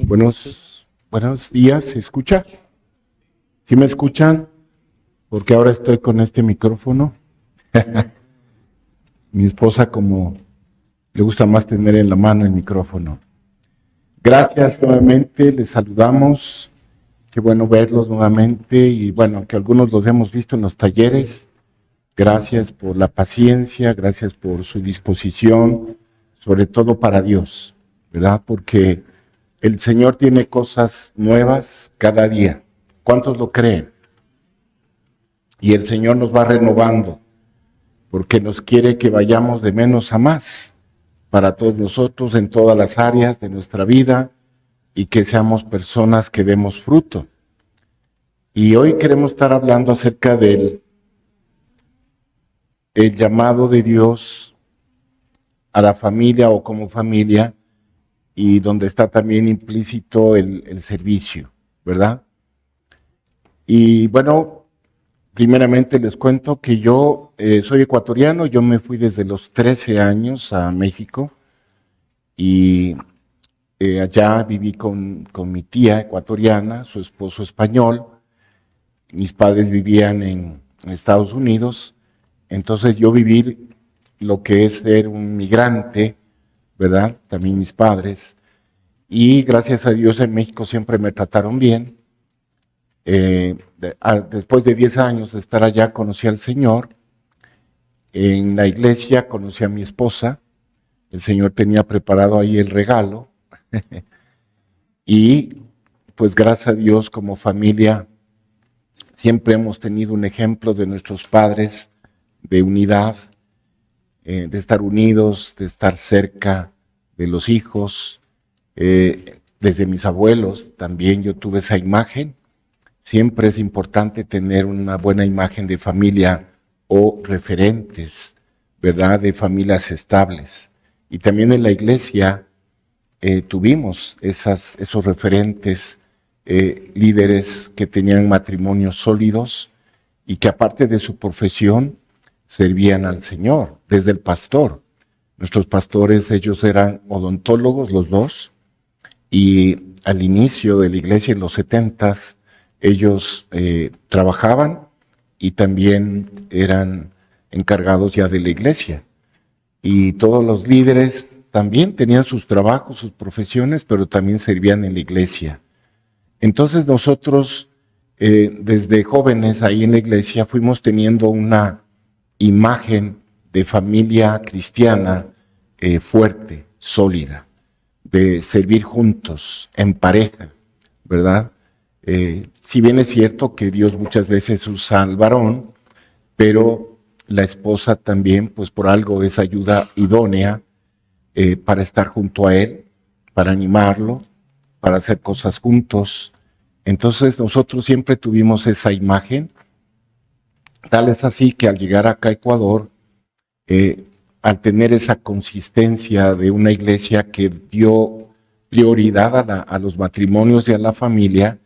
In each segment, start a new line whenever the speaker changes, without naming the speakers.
Buenos días, ¿se escucha? ¿Sí me escuchan? Porque ahora estoy con este micrófono. Mi esposa como le gusta más tener en la mano el micrófono. Gracias nuevamente, les saludamos. Qué bueno verlos nuevamente y bueno, que algunos los hemos visto en los talleres. Gracias por la paciencia, gracias por su disposición, sobre todo para Dios, ¿verdad? Porque el Señor tiene cosas nuevas cada día. ¿Cuántos lo creen? Y el Señor nos va renovando, porque nos quiere que vayamos de menos a más para todos nosotros en todas las áreas de nuestra vida y que seamos personas que demos fruto. Y hoy queremos estar hablando acerca del llamado de Dios a la familia o como familia, y donde está también implícito el servicio, ¿verdad? Y bueno, primeramente les cuento que yo soy ecuatoriano, yo me fui desde los 13 años a México y allá viví con mi tía ecuatoriana, su esposo español, mis padres vivían en Estados Unidos, entonces yo viví lo que es ser un migrante, ¿verdad? También mis padres, y gracias a Dios en México siempre me trataron bien. Después de 10 años de estar allá conocí al Señor. En la iglesia conocí a mi esposa. El Señor tenía preparado ahí el regalo. Y pues gracias a Dios como familia siempre hemos tenido un ejemplo de nuestros padres de unidad, de estar unidos, de estar cerca de los hijos. Desde mis abuelos también yo tuve esa imagen. Siempre es importante tener una buena imagen de familia o referentes, ¿verdad? De familias estables. Y también en la iglesia tuvimos esos referentes, líderes que tenían matrimonios sólidos y que aparte de su profesión servían al Señor, desde el pastor. Nuestros pastores, ellos eran odontólogos los dos, y al inicio de la iglesia en los 70s, ellos trabajaban y también eran encargados ya de la iglesia. Y todos los líderes también tenían sus trabajos, sus profesiones, pero también servían en la iglesia. Entonces nosotros, desde jóvenes ahí en la iglesia, fuimos teniendo una imagen de familia cristiana fuerte, sólida, de servir juntos, en pareja, ¿verdad? Si bien es cierto que Dios muchas veces usa al varón, pero la esposa también, pues por algo es ayuda idónea para estar junto a él, para animarlo, para hacer cosas juntos. Entonces nosotros siempre tuvimos esa imagen. Tal es así que al llegar acá a Ecuador, al tener esa consistencia de una iglesia que dio prioridad a los matrimonios y a la familia,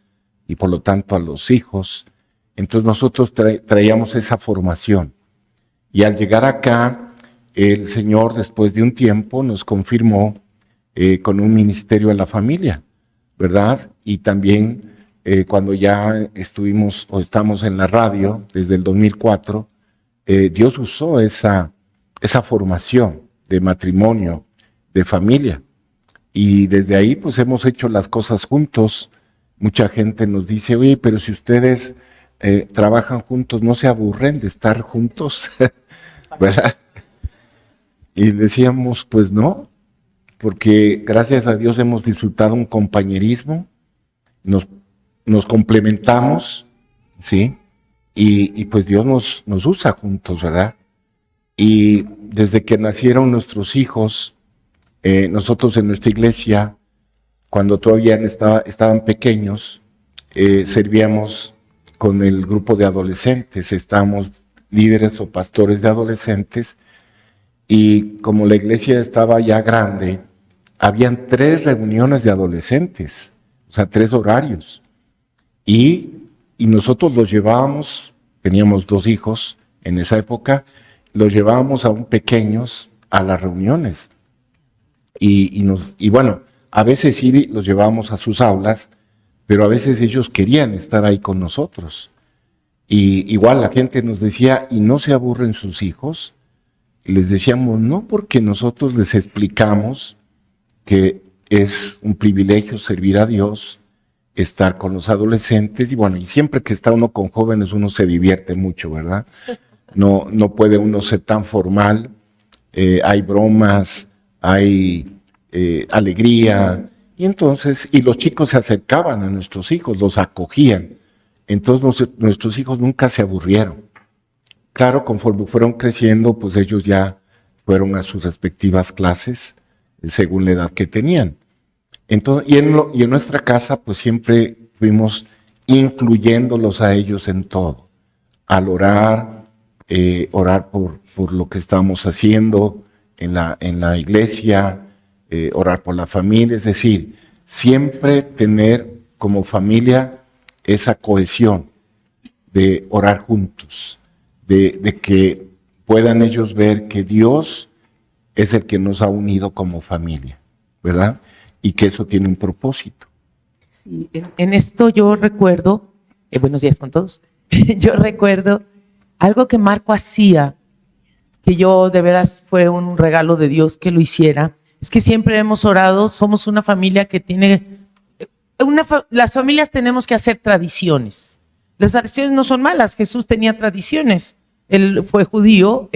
y por lo tanto a los hijos, entonces nosotros traíamos esa formación. Y al llegar acá, el Señor después de un tiempo nos confirmó con un ministerio a la familia, ¿verdad? Y también cuando ya estuvimos o estamos en la radio desde el 2004, Dios usó esa formación de matrimonio, de familia. Y desde ahí pues hemos hecho las cosas juntos. Mucha gente nos dice, oye, pero si ustedes trabajan juntos, ¿no se aburren de estar juntos? ¿Verdad? Y decíamos, pues no, porque gracias a Dios hemos disfrutado un compañerismo, nos complementamos, ¿sí? Y pues Dios nos usa juntos, ¿verdad? Y desde que nacieron nuestros hijos, nosotros en nuestra iglesia, cuando todavía estaban pequeños, servíamos con el grupo de adolescentes, estábamos líderes o pastores de adolescentes, y como la iglesia estaba ya grande, habían 3 reuniones de adolescentes, o sea, 3 horarios, y nosotros los llevábamos, teníamos 2 hijos en esa época, los llevábamos aún pequeños a las reuniones, y bueno, a veces sí los llevábamos a sus aulas, pero a veces ellos querían estar ahí con nosotros. Y igual la gente nos decía, ¿y no se aburren sus hijos? Y les decíamos, no, porque nosotros les explicamos que es un privilegio servir a Dios, estar con los adolescentes, y bueno, y siempre que está uno con jóvenes uno se divierte mucho, ¿verdad? No puede uno ser tan formal, hay bromas, hay alegría, y entonces, y los chicos se acercaban a nuestros hijos, los acogían, entonces nuestros hijos nunca se aburrieron. Claro, conforme fueron creciendo, pues ellos ya fueron a sus respectivas clases, según la edad que tenían. Entonces, y en nuestra casa, pues siempre fuimos incluyéndolos a ellos en todo. Al orar, orar por lo que estábamos haciendo en la iglesia, orar por la familia, es decir, siempre tener como familia esa cohesión de orar juntos, de que puedan ellos ver que Dios es el que nos ha unido como familia, ¿verdad? Y que eso tiene un propósito.
Sí, en esto yo recuerdo, buenos días con todos, yo recuerdo algo que Marco hacía, que yo de veras fue un regalo de Dios que lo hiciera, es que siempre hemos orado, somos una familia que tiene, las familias tenemos que hacer tradiciones. Las tradiciones no son malas, Jesús tenía tradiciones, él fue judío,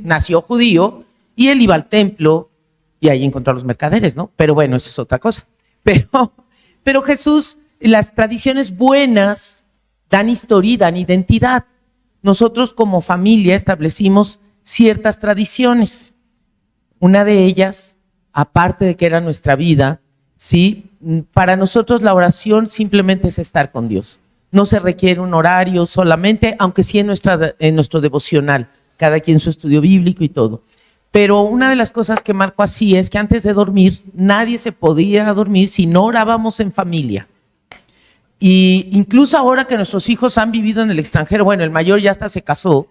nació judío y él iba al templo y ahí encontró a los mercaderes, ¿no? Pero bueno, eso es otra cosa. Pero Jesús, las tradiciones buenas dan historia y dan identidad. Nosotros como familia establecimos ciertas tradiciones. Una de ellas, aparte de que era nuestra vida, ¿sí? Para nosotros la oración simplemente es estar con Dios. No se requiere un horario solamente, aunque sí en nuestro devocional, cada quien su estudio bíblico y todo. Pero una de las cosas que Marco hacía es que antes de dormir, nadie se podía dormir si no orábamos en familia. Y incluso ahora que nuestros hijos han vivido en el extranjero, bueno, el mayor ya hasta se casó,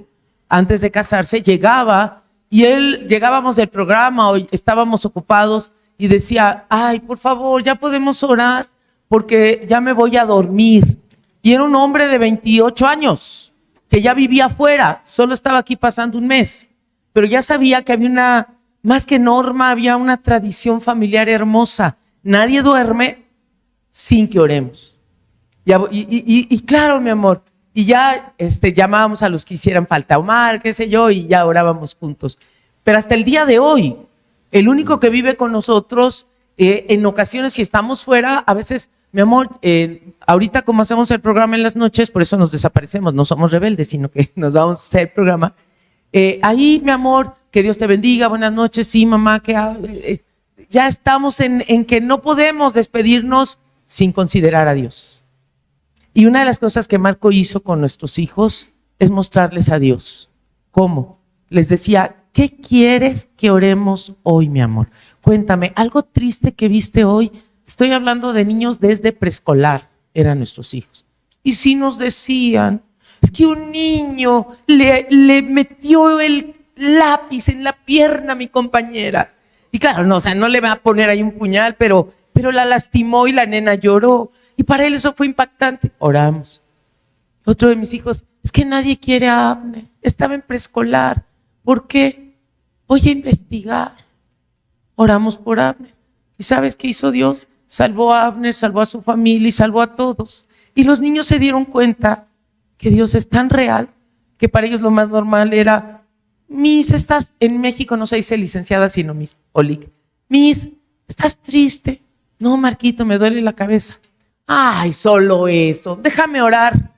antes de casarse llegaba y llegábamos del programa o estábamos ocupados y decía, ay, por favor, ya podemos orar porque ya me voy a dormir. Y era un hombre de 28 años que ya vivía afuera, solo estaba aquí pasando un mes. Pero ya sabía que había más que norma, había una tradición familiar hermosa. Nadie duerme sin que oremos. Y claro, mi amor, y ya llamábamos a los que hicieran falta, Omar, qué sé yo, y ya orábamos juntos. Pero hasta el día de hoy, el único que vive con nosotros, en ocasiones si estamos fuera, a veces, mi amor, ahorita como hacemos el programa en las noches, por eso nos desaparecemos, no somos rebeldes, sino que nos vamos a hacer el programa. Ahí, mi amor, que Dios te bendiga, buenas noches, sí, mamá, que ya estamos en que no podemos despedirnos sin considerar a Dios. Y una de las cosas que Marco hizo con nuestros hijos es mostrarles a Dios. ¿Cómo? Les decía, ¿qué quieres que oremos hoy, mi amor? Cuéntame, algo triste que viste hoy. Estoy hablando de niños desde preescolar, eran nuestros hijos. Y sí nos decían, es que un niño le metió el lápiz en la pierna a mi compañera. Y claro, no, o sea, no le va a poner ahí un puñal, pero la lastimó y la nena lloró. Y para él eso fue impactante. Oramos. Otro de mis hijos, es que nadie quiere a Abner. Estaba en preescolar. ¿Por qué? Voy a investigar. Oramos por Abner. ¿Y sabes qué hizo Dios? Salvó a Abner, salvó a su familia y salvó a todos. Y los niños se dieron cuenta que Dios es tan real que para ellos lo más normal era, Miss, estás, en México no se dice licenciada, sino Miss, Olic. Miss, ¿estás triste? No, Marquito, me duele la cabeza. Ay, solo eso, déjame orar.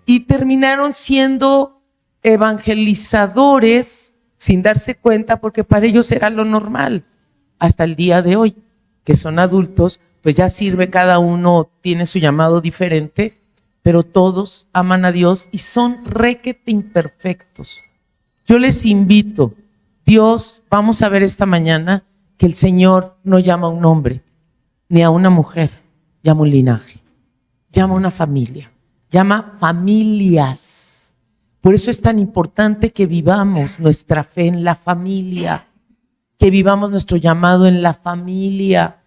Y terminaron siendo evangelizadores sin darse cuenta porque para ellos era lo normal. Hasta el día de hoy, que son adultos, pues ya sirve, cada uno tiene su llamado diferente, pero todos aman a Dios y son requete imperfectos. Yo les invito, Dios, vamos a ver esta mañana que el Señor no llama a un hombre, ni a una mujer, llama un linaje, llama una familia, llama familias. Por eso es tan importante que vivamos nuestra fe en la familia, que vivamos nuestro llamado en la familia,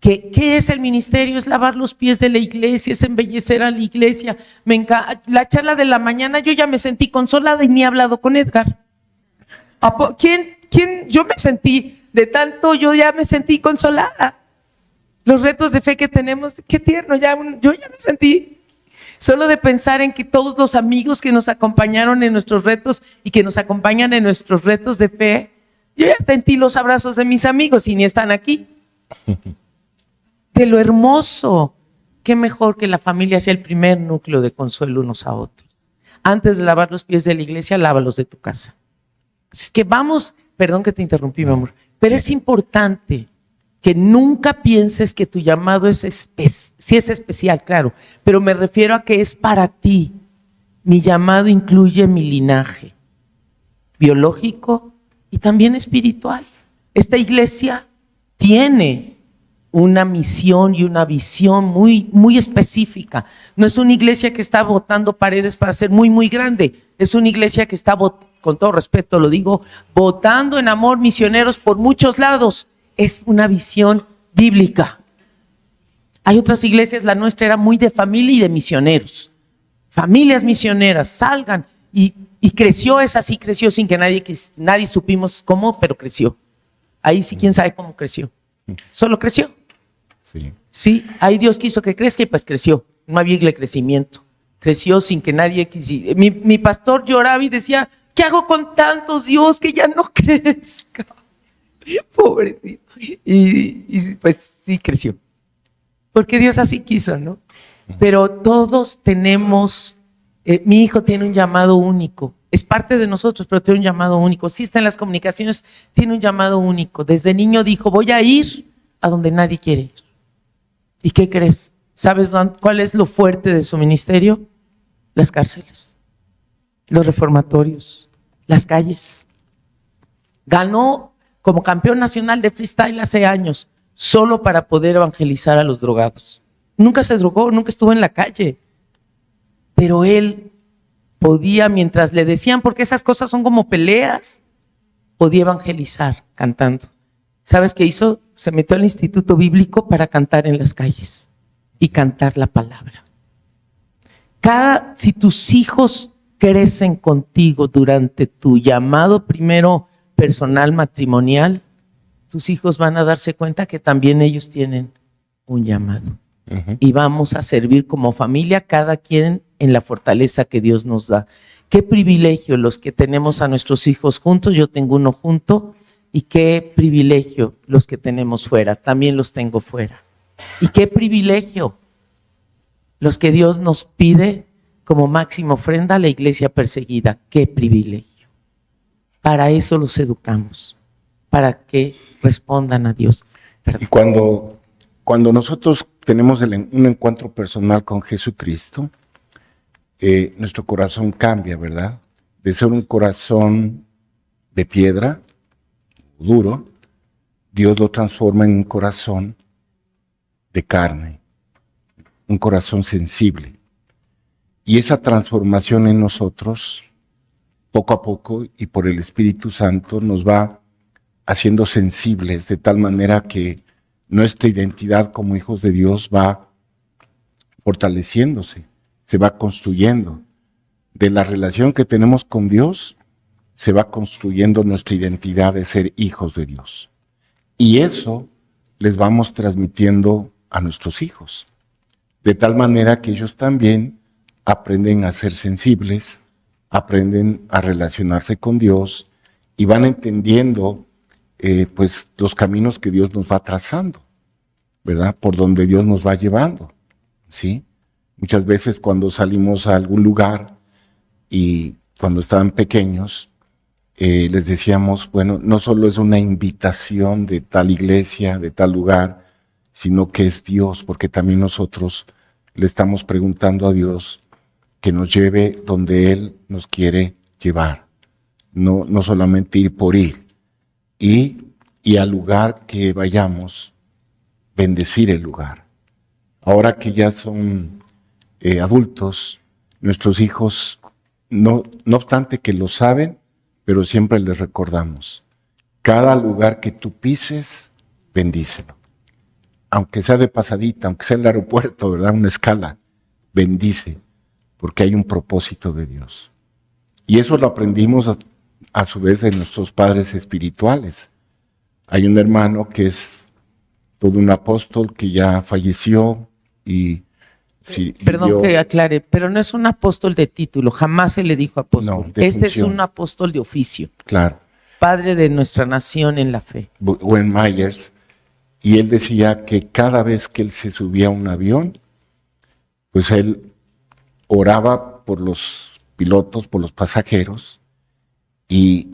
¿Qué es el ministerio? Es lavar los pies de la iglesia, es embellecer a la iglesia. Me encanta. La charla de la mañana yo ya me sentí consolada y ni he hablado con Edgar. ¿Quién? Yo me sentí, de tanto yo ya me sentí consolada. Los retos de fe que tenemos, qué tierno, yo ya me sentí. Solo de pensar en que todos los amigos que nos acompañaron en nuestros retos y que nos acompañan en nuestros retos de fe, yo ya sentí los abrazos de mis amigos y ni están aquí. De lo hermoso, qué mejor que la familia sea el primer núcleo de consuelo unos a otros. Antes de lavar los pies de la iglesia, lávalos de tu casa. Es que vamos, perdón que te interrumpí, mi amor, pero es importante que nunca pienses que tu llamado sí es especial, claro, pero me refiero a que es para ti. Mi llamado incluye mi linaje biológico y también espiritual. Esta iglesia tiene una misión y una visión muy, muy específica. No es una iglesia que está botando paredes para ser muy, muy grande. Es una iglesia que está, con todo respeto lo digo, botando en amor misioneros por muchos lados. Es una visión bíblica. Hay otras iglesias, la nuestra era muy de familia y de misioneros. Familias misioneras, salgan. Y creció, esa sí creció sin que nadie supimos cómo, pero creció. Ahí sí, quién sabe cómo creció. Solo creció. Sí, ahí Dios quiso que crezca y pues creció. No había crecimiento. Creció sin que nadie quisiera. Mi pastor lloraba y decía, ¿qué hago con tantos, Dios, que ya no crezca? Pobrecito. Y pues sí creció. Porque Dios así quiso, ¿no? Pero todos tenemos, mi hijo tiene un llamado único. Es parte de nosotros, pero tiene un llamado único. Sí está en las comunicaciones, tiene un llamado único. Desde niño dijo, voy a ir a donde nadie quiere ir. ¿Y qué crees? ¿Sabes cuál es lo fuerte de su ministerio? Las cárceles, los reformatorios, las calles. Ganó como campeón nacional de freestyle hace años, solo para poder evangelizar a los drogados. Nunca se drogó, nunca estuvo en la calle. Pero él podía, mientras le decían, porque esas cosas son como peleas, podía evangelizar cantando. ¿Sabes qué hizo? Se metió al instituto bíblico para cantar en las calles y cantar la palabra. Si tus hijos crecen contigo durante tu llamado primero personal matrimonial, tus hijos van a darse cuenta que también ellos tienen un llamado. Y vamos a servir como familia, cada quien en la fortaleza que Dios nos da. Qué privilegio los que tenemos a nuestros hijos juntos, yo tengo uno junto, y qué privilegio los que tenemos fuera, también los tengo fuera. Y qué privilegio los que Dios nos pide como máxima ofrenda a la iglesia perseguida, qué privilegio. Para eso los educamos, para que respondan a Dios. Perdón.
Y cuando nosotros tenemos un encuentro personal con Jesucristo, nuestro corazón cambia, ¿verdad? De ser un corazón de piedra, duro, Dios lo transforma en un corazón de carne, un corazón sensible. Y esa transformación en nosotros, poco a poco y por el Espíritu Santo, nos va haciendo sensibles de tal manera que nuestra identidad como hijos de Dios va fortaleciéndose, se va construyendo. De la relación que tenemos con Dios, se va construyendo nuestra identidad de ser hijos de Dios. Y eso les vamos transmitiendo a nuestros hijos, de tal manera que ellos también aprenden a ser sensibles, aprenden a relacionarse con Dios y van entendiendo pues los caminos que Dios nos va trazando, ¿verdad? Por donde Dios nos va llevando, ¿sí? Muchas veces cuando salimos a algún lugar y cuando estaban pequeños, les decíamos, bueno, no solo es una invitación de tal iglesia, de tal lugar, sino que es Dios, porque también nosotros le estamos preguntando a Dios que nos lleve donde Él nos quiere llevar, no solamente ir por ir, y al lugar que vayamos, bendecir el lugar. Ahora que ya son adultos, nuestros hijos, no obstante que lo saben, pero siempre les recordamos, cada lugar que tú pises, bendícelo. aunque sea de pasadita, aunque sea en el aeropuerto, ¿verdad? Una escala, bendice, porque hay un propósito de Dios. Y eso lo aprendimos a su vez de nuestros padres espirituales. Hay un hermano que es todo un apóstol que ya falleció y
Perdón que aclare, pero no es un apóstol de título, jamás se le dijo apóstol.
No, de
Este
función.
es un apóstol de oficio,
claro,
padre de nuestra nación en la fe.
Wayne Myers, y él decía que cada vez que él se subía a un avión, pues él oraba por los pilotos, por los pasajeros, y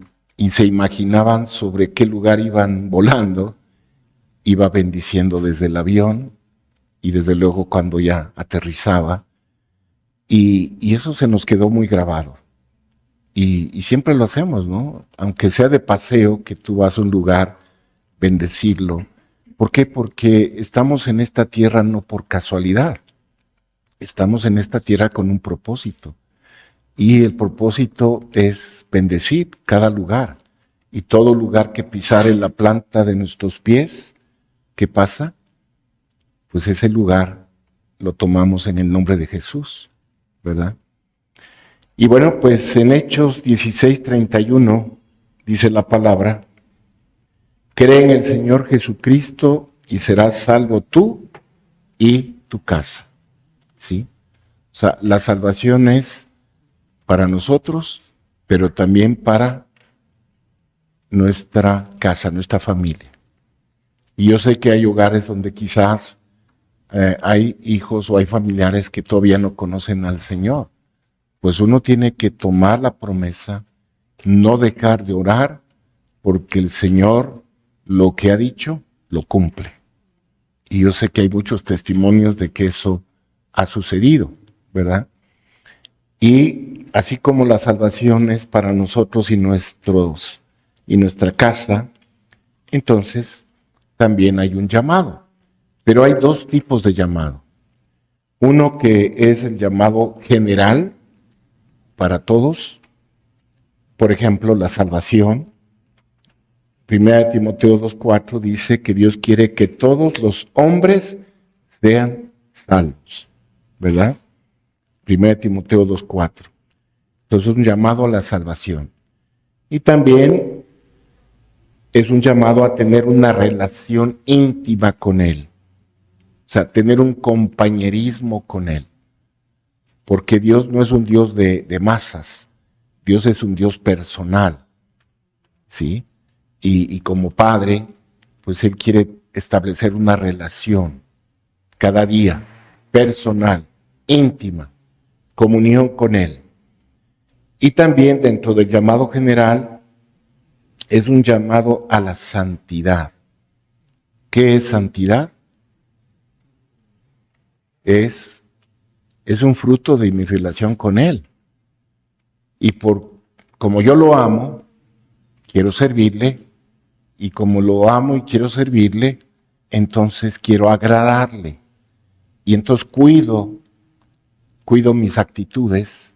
se imaginaban sobre qué lugar iban volando, iba bendiciendo desde el avión, y desde luego cuando ya aterrizaba, y eso se nos quedó muy grabado. Y siempre lo hacemos, ¿no? Aunque sea de paseo, que tú vas a un lugar, bendecirlo. ¿Por qué? Porque estamos en esta tierra no por casualidad. Estamos en esta tierra con un propósito. Y el propósito es bendecir cada lugar. Y todo lugar que pisare la planta de nuestros pies, ¿qué pasa? Pues ese lugar lo tomamos en el nombre de Jesús, ¿verdad? Y bueno, pues en Hechos 16:31 dice la palabra: cree en el Señor Jesucristo y serás salvo tú y tu casa. ¿Sí? O sea, la salvación es para nosotros, pero también para nuestra casa, nuestra familia. Y yo sé que hay hogares donde quizás hay hijos o hay familiares que todavía no conocen al Señor. Pues uno tiene que tomar la promesa, no dejar de orar, porque el Señor lo que ha dicho, lo cumple. Y yo sé que hay muchos testimonios de que eso ha sucedido, ¿verdad? Y así como la salvación es para nosotros y nuestra casa, entonces también hay un llamado. Pero hay dos tipos de llamado. Uno que es el llamado general para todos, por ejemplo, la salvación. 1 Timoteo 2:4 dice que Dios quiere que todos los hombres sean salvos, ¿verdad? 1 Timoteo 2:4. Entonces es un llamado a la salvación. Y también es un llamado a tener una relación íntima con Él. O sea, tener un compañerismo con Él. Porque Dios no es un Dios de masas. Dios es un Dios personal. ¿Sí? Y como Padre, pues Él quiere establecer una relación cada día, personal, íntima, comunión con Él. Y también dentro del llamado general es un llamado a la santidad. ¿Qué es santidad? Es un fruto de mi relación con Él. Y como yo lo amo, quiero servirle, y como lo amo y quiero servirle, entonces quiero agradarle. Y entonces cuido mis actitudes,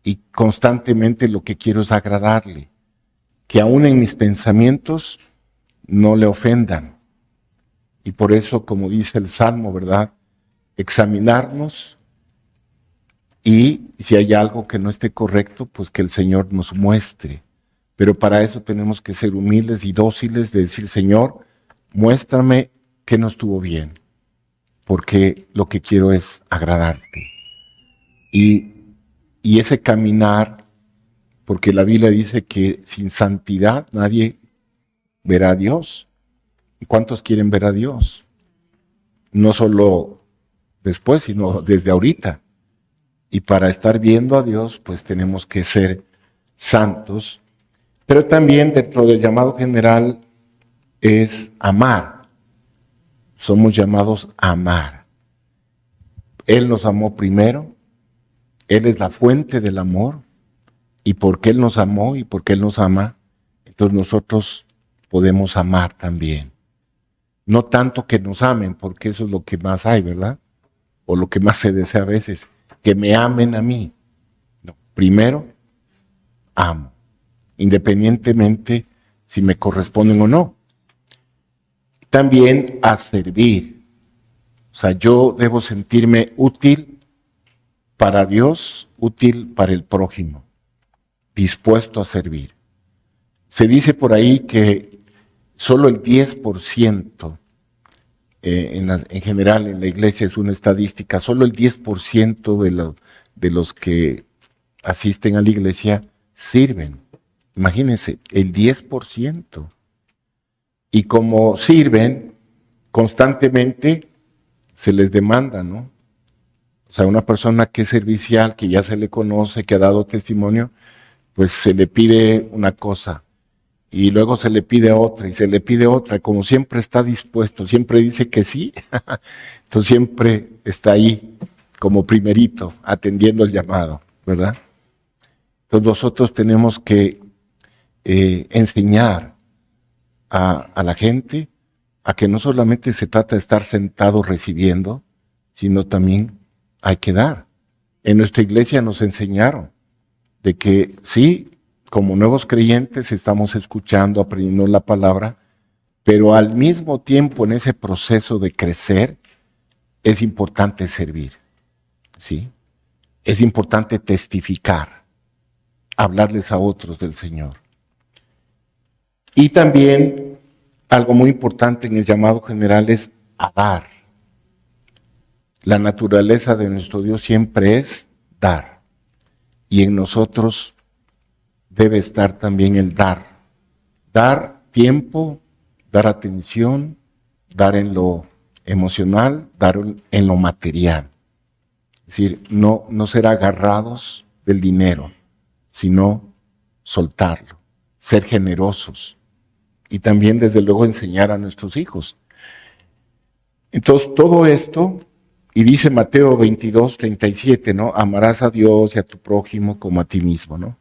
y constantemente lo que quiero es agradarle. Que aún en mis pensamientos no le ofendan. Y por eso, como dice el Salmo, ¿verdad? Examinarnos, y si hay algo que no esté correcto, pues que el Señor nos muestre. Pero para eso tenemos que ser humildes y dóciles de decir: Señor, muéstrame qué no estuvo bien, porque lo que quiero es agradarte. Y ese caminar, porque la Biblia dice que sin santidad nadie verá a Dios. ¿Y cuántos quieren ver a Dios? No solo después, sino desde ahorita. Y para estar viendo a Dios, pues tenemos que ser santos. Pero también dentro del llamado general es amar. Somos llamados a amar. Él nos amó primero. Él es la fuente del amor. Y porque Él nos amó y porque Él nos ama, entonces nosotros podemos amar también. No tanto que nos amen, porque eso es lo que más hay, ¿verdad? O lo que más se desea a veces, que me amen a mí. No, primero, amo, independientemente si me corresponden o no. También a servir. O sea, yo debo sentirme útil para Dios, útil para el prójimo, dispuesto a servir. Se dice por ahí que solo el 10%, en general en la iglesia es una estadística, solo el 10% de los que asisten a la iglesia sirven. Imagínense, el 10%. Y como sirven, constantemente se les demanda, ¿no? O sea, una persona que es servicial, que ya se le conoce, que ha dado testimonio, pues se le pide una cosa y luego se le pide otra y se le pide otra. Como siempre está dispuesto, siempre dice que sí, entonces siempre está ahí como primerito, atendiendo el llamado, ¿verdad? Entonces nosotros tenemos que enseñar a la gente a que no solamente se trata de estar sentado recibiendo, sino también hay que dar. En nuestra iglesia nos enseñaron de que sí, como nuevos creyentes estamos escuchando, aprendiendo la palabra, pero al mismo tiempo en ese proceso de crecer es importante servir, ¿sí? Es importante testificar, hablarles a otros del Señor. Y también algo muy importante en el llamado general es a dar. La naturaleza de nuestro Dios siempre es dar. Y en nosotros debe estar también el dar. Dar tiempo, dar atención, dar en lo emocional, dar en lo material. Es decir, no ser agarrados del dinero, sino soltarlo, ser generosos y también desde luego enseñar a nuestros hijos. Entonces todo esto, y dice Mateo 22:37, ¿no? Amarás a Dios y a tu prójimo como a ti mismo, ¿no?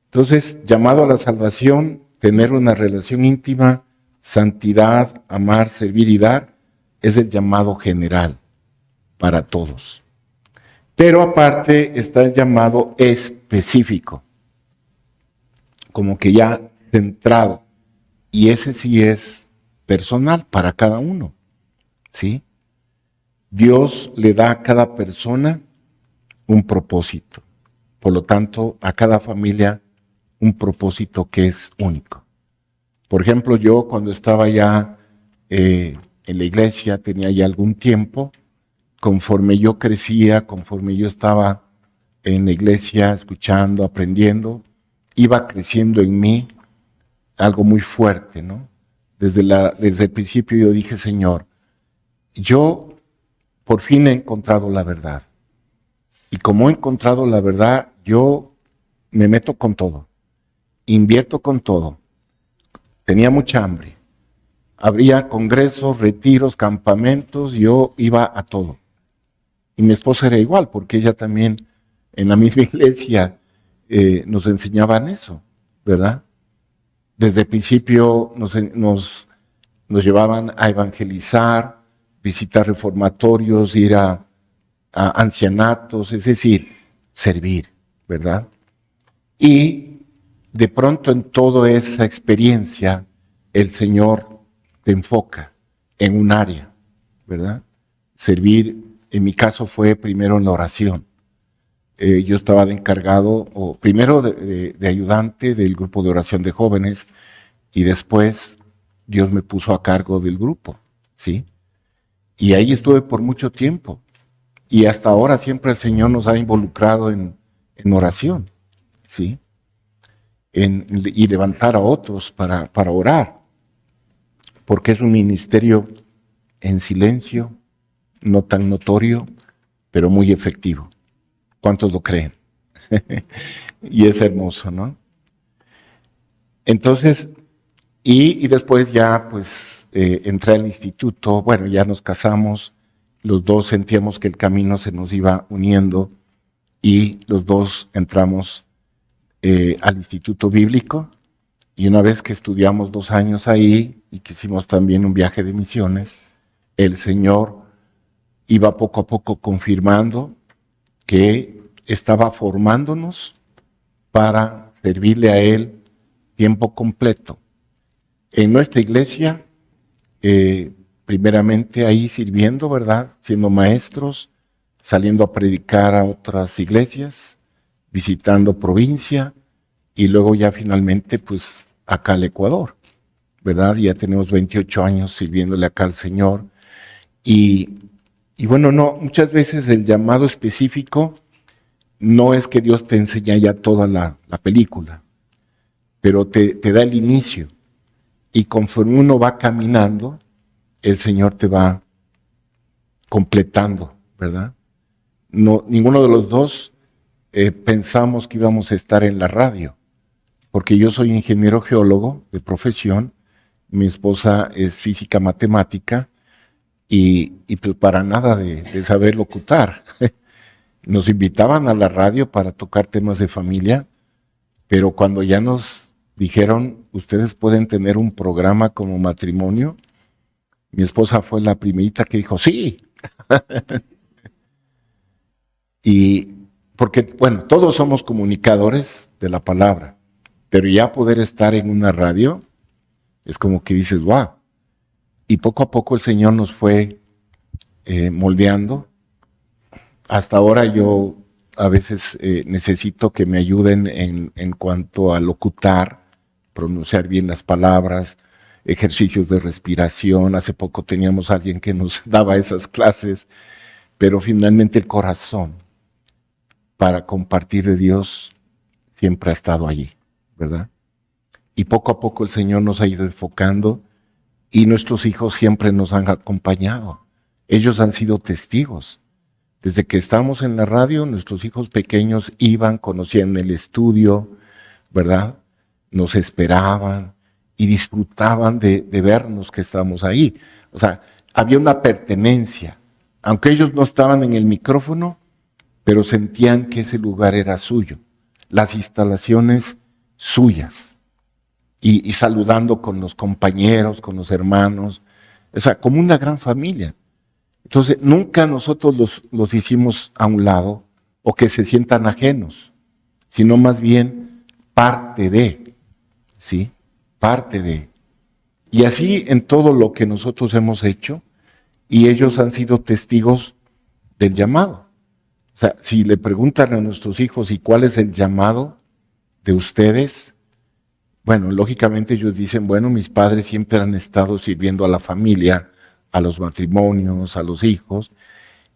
Entonces, llamado a la salvación, tener una relación íntima, santidad, amar, servir y dar, es el llamado general para todos. Pero aparte está el llamado específico, como que ya centrado, y ese sí es personal para cada uno, ¿sí? Dios le da a cada persona un propósito, por lo tanto, a cada familia un propósito que es único. Por ejemplo, yo cuando estaba ya en la iglesia, tenía ya algún tiempo, conforme yo crecía, conforme yo estaba en la iglesia, escuchando, aprendiendo, iba creciendo en mí algo muy fuerte, ¿no? Desde el principio yo dije, Señor, yo por fin he encontrado la verdad. Y como he encontrado la verdad, yo me meto con todo, invierto con todo. Tenía mucha hambre. Habría congresos, retiros, campamentos, yo iba a todo. Y mi esposa era igual, porque ella también en la misma iglesia nos enseñaban eso, ¿verdad? Desde el principio nos llevaban a evangelizar, visitar reformatorios, ir a ancianatos, es decir, servir, ¿verdad? Y de pronto en toda esa experiencia, el Señor te enfoca en un área, ¿verdad? Servir, en mi caso fue primero en la oración. Yo estaba de encargado, o primero de ayudante del grupo de oración de jóvenes, y después Dios me puso a cargo del grupo, ¿sí? Y ahí estuve por mucho tiempo. Y hasta ahora siempre el Señor nos ha involucrado en oración, ¿sí? Y levantar a otros para orar, porque es un ministerio en silencio, no tan notorio, pero muy efectivo. ¿Cuántos lo creen? Y es hermoso, ¿no? Entonces, y después ya pues entré al instituto, bueno, ya nos casamos, los dos sentíamos que el camino se nos iba uniendo y los dos entramos al instituto bíblico, y una vez que estudiamos 2 años ahí y que hicimos también un viaje de misiones, el Señor iba poco a poco confirmando que estaba formándonos para servirle a Él tiempo completo. En nuestra iglesia, primeramente ahí sirviendo, ¿verdad? Siendo maestros, saliendo a predicar a otras iglesias, visitando provincia y luego ya finalmente pues acá al Ecuador, ¿verdad? Ya tenemos 28 años sirviéndole acá al Señor y bueno, no, muchas veces el llamado específico no es que Dios te enseña ya toda la película, pero te da el inicio y conforme uno va caminando, el Señor te va completando, ¿verdad? No, ninguno de los dos pensamos que íbamos a estar en la radio, porque yo soy ingeniero geólogo de profesión, mi esposa es física matemática y pues para nada de saber locutar. Nos invitaban a la radio para tocar temas de familia, pero cuando ya nos dijeron, ustedes pueden tener un programa como matrimonio, mi esposa fue la primerita que dijo, sí. Y porque, bueno, todos somos comunicadores de la palabra, pero ya poder estar en una radio es como que dices, wow. Y poco a poco el Señor nos fue moldeando. Hasta ahora yo a veces necesito que me ayuden en cuanto a locutar, pronunciar bien las palabras, ejercicios de respiración. Hace poco teníamos a alguien que nos daba esas clases, pero finalmente el corazón para compartir de Dios siempre ha estado allí, ¿verdad? Y poco a poco el Señor nos ha ido enfocando y nuestros hijos siempre nos han acompañado. Ellos han sido testigos. Desde que estamos en la radio, nuestros hijos pequeños iban, conocían el estudio, ¿verdad? Nos esperaban y disfrutaban de vernos que estábamos ahí. O sea, había una pertenencia. Aunque ellos no estaban en el micrófono, pero sentían que ese lugar era suyo. Las instalaciones suyas. Y saludando con los compañeros, con los hermanos. O sea, como una gran familia. Entonces, nunca nosotros los hicimos a un lado o que se sientan ajenos, sino más bien parte de, ¿sí? Parte de. Y así en todo lo que nosotros hemos hecho, y ellos han sido testigos del llamado. O sea, si le preguntan a nuestros hijos, ¿y cuál es el llamado de ustedes? Bueno, lógicamente ellos dicen, bueno, mis padres siempre han estado sirviendo a la familia, a los matrimonios, a los hijos,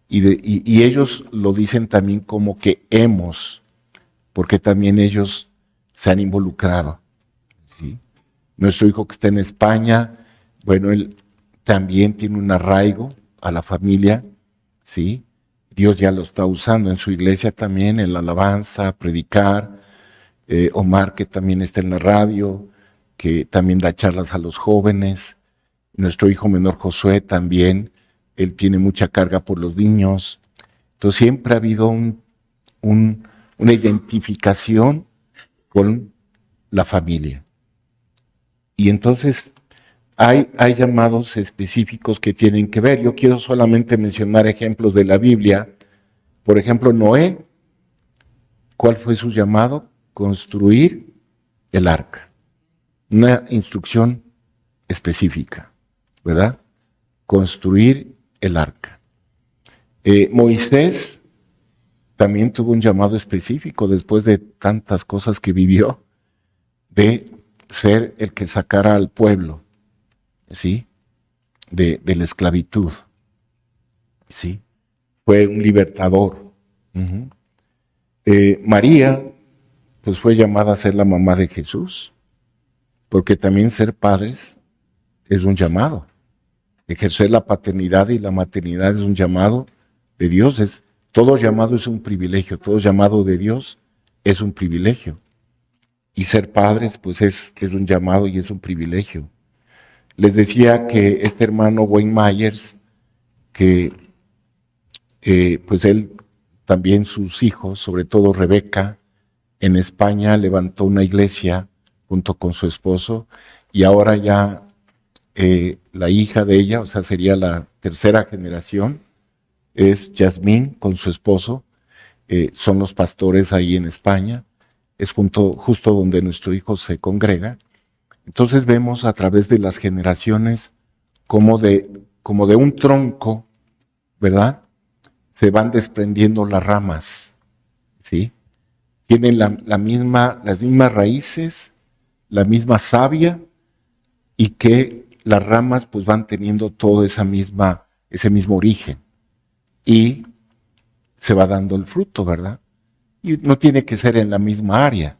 y ellos lo dicen también como que hemos, porque también ellos se han involucrado, ¿sí? Nuestro hijo que está en España, bueno, él también tiene un arraigo a la familia, ¿sí? Dios ya lo está usando en su iglesia también, en la alabanza, predicar. Omar, que también está en la radio, que también da charlas a los jóvenes. Nuestro hijo menor Josué también, él tiene mucha carga por los niños. Entonces siempre ha habido una identificación con la familia. Y entonces hay llamados específicos que tienen que ver. Yo quiero solamente mencionar ejemplos de la Biblia. Por ejemplo, Noé, ¿cuál fue su llamado? Construir el arca. Una instrucción específica, ¿verdad? Construir el arca. Moisés también tuvo un llamado específico después de tantas cosas que vivió, de ser el que sacara al pueblo, ¿sí? De la esclavitud, ¿sí? Fue un libertador. Uh-huh. María, pues fue llamada a ser la mamá de Jesús, porque también ser padres es un llamado. Ejercer la paternidad y la maternidad es un llamado de Dios. Todo llamado es un privilegio, todo llamado de Dios es un privilegio. Y ser padres, pues es un llamado y es un privilegio. Les decía que este hermano Wayne Myers, que pues él también sus hijos, sobre todo Rebeca, en España levantó una iglesia junto con su esposo y ahora ya la hija de ella, o sea, sería la tercera generación, es Yasmín con su esposo, son los pastores ahí en España, es justo donde nuestro hijo se congrega. Entonces vemos a través de las generaciones cómo de como de un tronco, ¿verdad? Se van desprendiendo las ramas, ¿sí? Tienen las mismas raíces, la misma savia, y que las ramas pues van teniendo todo ese mismo origen. Y se va dando el fruto, ¿verdad? Y no tiene que ser en la misma área.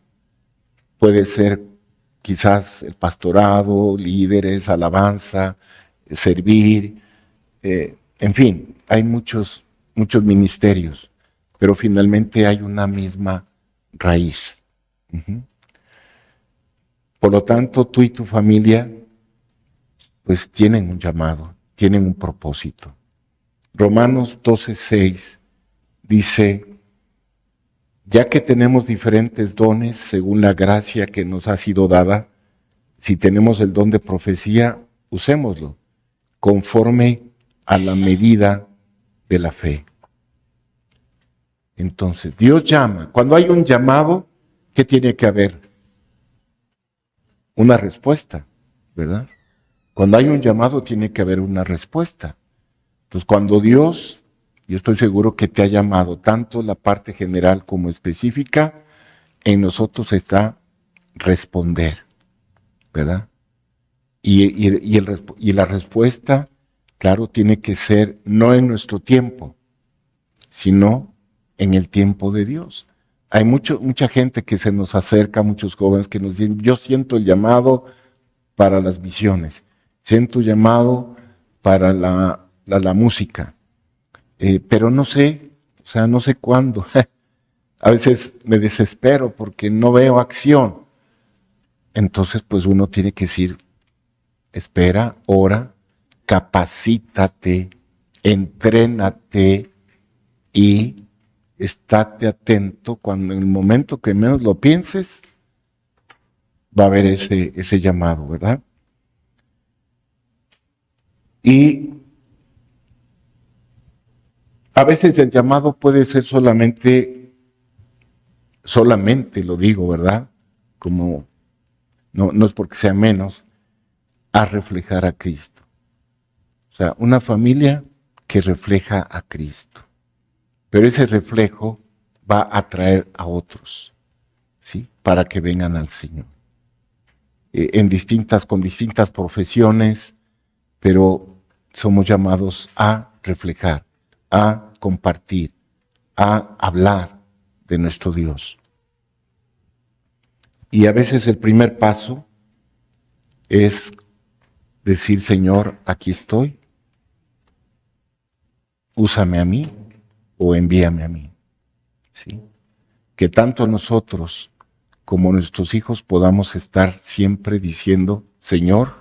Puede ser quizás el pastorado, líderes, alabanza, servir, en fin, hay muchos ministerios, pero finalmente hay una misma raíz. Por lo tanto, tú y tu familia pues tienen un llamado, tienen un propósito. Romanos 12:6 dice: ya que tenemos diferentes dones según la gracia que nos ha sido dada, si tenemos el don de profecía, usémoslo, conforme a la medida de la fe. Entonces, Dios llama. Cuando hay un llamado, ¿qué tiene que haber? Una respuesta, ¿verdad? Cuando hay un llamado, tiene que haber una respuesta. Entonces, cuando Dios, yo estoy seguro que te ha llamado, tanto la parte general como específica, en nosotros está responder, ¿verdad? Y la respuesta, claro, tiene que ser no en nuestro tiempo, sino en el tiempo de Dios. Hay mucha gente que se nos acerca, muchos jóvenes que nos dicen: yo siento el llamado para las misiones, siento el llamado para la música, pero no sé, no sé cuándo. A veces me desespero porque no veo acción. Entonces, pues uno tiene que decir: espera, ora, capacítate, entrénate y estate atento. Cuando en el momento que menos lo pienses, va a haber ese llamado, ¿verdad? Y a veces el llamado puede ser solamente lo digo, ¿verdad? Como no es porque sea menos, a reflejar a Cristo. O sea, una familia que refleja a Cristo. Pero ese reflejo va a atraer a otros, ¿sí? Para que vengan al Señor. Con distintas profesiones, pero somos llamados a reflejar, a compartir, a hablar de nuestro Dios. Y a veces el primer paso es decir: Señor, aquí estoy, úsame a mí o envíame a mí. ¿Sí? Que tanto nosotros como nuestros hijos podamos estar siempre diciendo: Señor,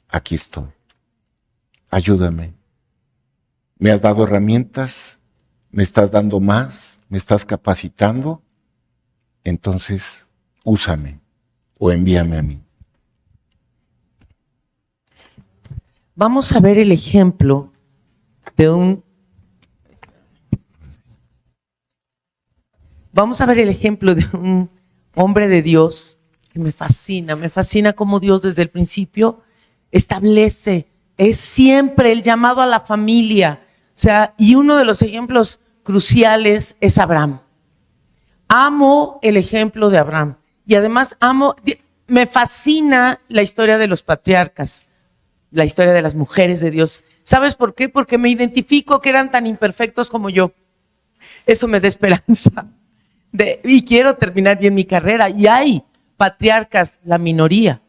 aquí estoy, ayúdame. Me has dado herramientas, me estás dando más, me estás capacitando, entonces úsame o envíame a mí.
Vamos a ver el ejemplo de un hombre de Dios que me fascina cómo Dios desde el principio establece, es siempre el llamado a la familia. O sea, y uno de los ejemplos cruciales es Abraham. Amo el ejemplo de Abraham y además me fascina la historia de los patriarcas, la historia de las mujeres de Dios. ¿Sabes por qué? Porque me identifico que eran tan imperfectos como yo. Eso me da esperanza. Y quiero terminar bien mi carrera. Y hay patriarcas, la minoría,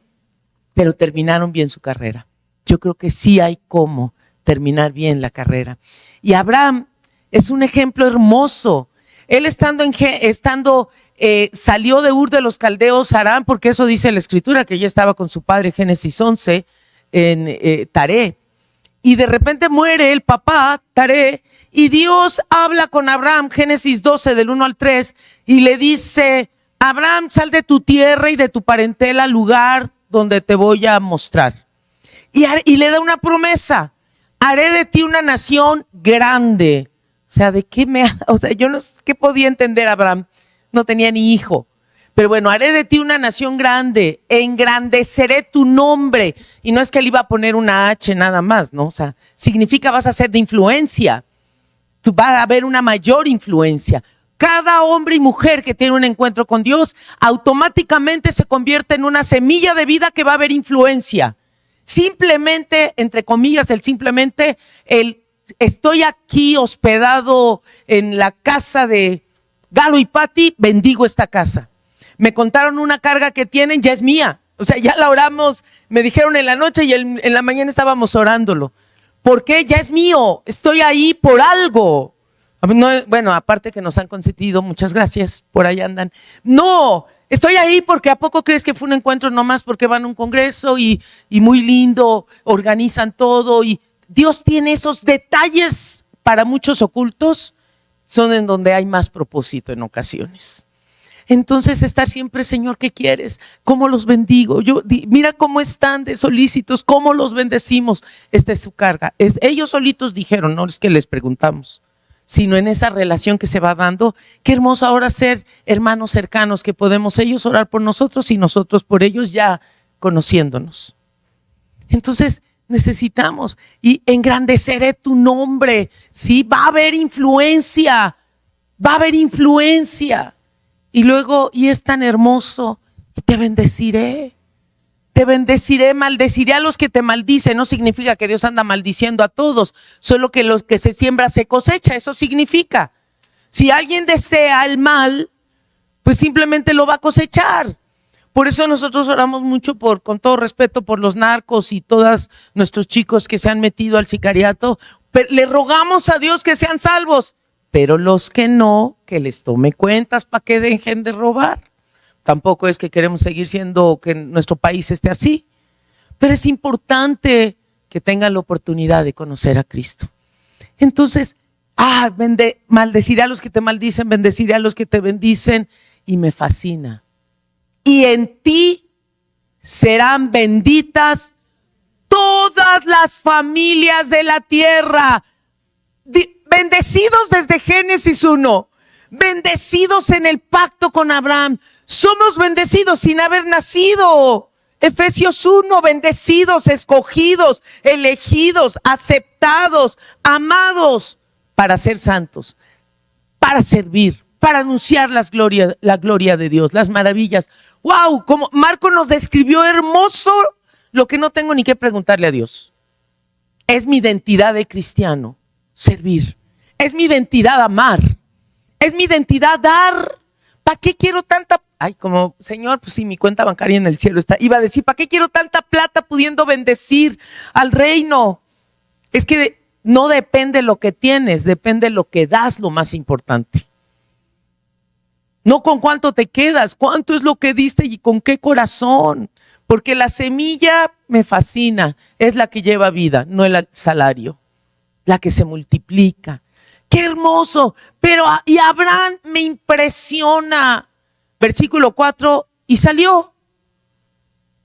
pero terminaron bien su carrera. Yo creo que sí hay cómo terminar bien la carrera. Y Abraham es un ejemplo hermoso. Él salió de Ur de los Caldeos, Harán, porque eso dice la Escritura, que ya estaba con su padre, Génesis 11, en Taré. Y de repente muere el papá, Taré, y Dios habla con Abraham, Génesis 12, del 1 al 3, y le dice: Abraham, sal de tu tierra y de tu parentela al lugar donde te voy a mostrar. Y le da una promesa: haré de ti una nación grande. O sea, ¿qué podía entender Abraham? No tenía ni hijo. Pero bueno, haré de ti una nación grande, engrandeceré tu nombre. Y no es que él iba a poner una H nada más, ¿no? O sea, significa vas a ser de influencia. Tú vas a haber una mayor influencia. Cada hombre y mujer que tiene un encuentro con Dios automáticamente se convierte en una semilla de vida que va a haber influencia. Simplemente, entre comillas, el estoy aquí hospedado en la casa de Galo y Patti, bendigo esta casa. Me contaron una carga que tienen, ya es mía. O sea, ya la oramos, me dijeron en la noche y en la mañana estábamos orándolo. ¿Por qué? Ya es mío, estoy ahí por algo. No, bueno, aparte que nos han consentido, muchas gracias, por ahí andan. No, estoy ahí porque ¿a poco crees que fue un encuentro nomás porque van a un congreso y muy lindo, organizan todo? Y Dios tiene esos detalles para muchos ocultos, son en donde hay más propósito en ocasiones. Entonces estar siempre, Señor, ¿qué quieres? ¿Cómo los bendigo? Mira cómo están de solícitos, cómo los bendecimos. Esta es su carga. Ellos solitos dijeron, no es que les preguntamos, sino en esa relación que se va dando. Qué hermoso ahora ser hermanos cercanos, que podemos ellos orar por nosotros y nosotros por ellos, ya conociéndonos. Entonces necesitamos, y engrandeceré tu nombre. Sí, va a haber influencia, va a haber influencia. Y luego, y es tan hermoso, y te bendeciré, maldeciré a los que te maldicen. No significa que Dios anda maldiciendo a todos, solo que lo que se siembra se cosecha, eso significa. Si alguien desea el mal, pues simplemente lo va a cosechar. Por eso nosotros oramos mucho con todo respeto, por los narcos y todos nuestros chicos que se han metido al sicariato. Le rogamos a Dios que sean salvos. Pero los que no, que les tome cuentas para que dejen de robar. Tampoco es que queremos seguir siendo, que nuestro país esté así. Pero es importante que tengan la oportunidad de conocer a Cristo. Entonces, maldeciré a los que te maldicen, bendeciré a los que te bendicen. Y me fascina. Y en ti serán benditas todas las familias de la tierra. Bendecidos desde Génesis 1, bendecidos en el pacto con Abraham. Somos bendecidos sin haber nacido. Efesios 1, bendecidos, escogidos, elegidos, aceptados, amados para ser santos, para servir, para anunciar la gloria de Dios, las maravillas. ¡Wow! Como Marco nos describió hermoso lo que no tengo ni que preguntarle a Dios. Es mi identidad de cristiano. Servir. Es mi identidad amar. Es mi identidad dar. ¿Para qué quiero tanta? Como Señor, pues si mi cuenta bancaria en el cielo está. Iba a decir, ¿para qué quiero tanta plata pudiendo bendecir al reino? Es que no depende lo que tienes, depende lo que das, lo más importante. No con cuánto te quedas, cuánto es lo que diste y con qué corazón. Porque la semilla me fascina, es la que lleva vida, no el salario. La que se multiplica. ¡Qué hermoso! Pero y Abraham me impresiona. Versículo 4, y salió.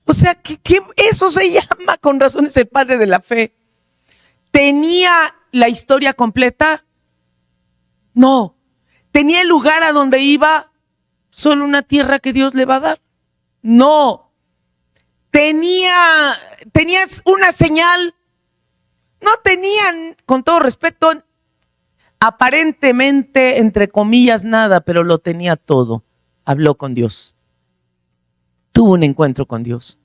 O sea, que eso se llama, con razón es el padre de la fe. ¿Tenía la historia completa? No. ¿Tenía el lugar a donde iba? ¿Solo una tierra que Dios le va a dar? No. ¿Tenías una señal? No tenían, con todo respeto, aparentemente, entre comillas, nada, pero lo tenía todo. Habló con Dios. Tuvo un encuentro con Dios.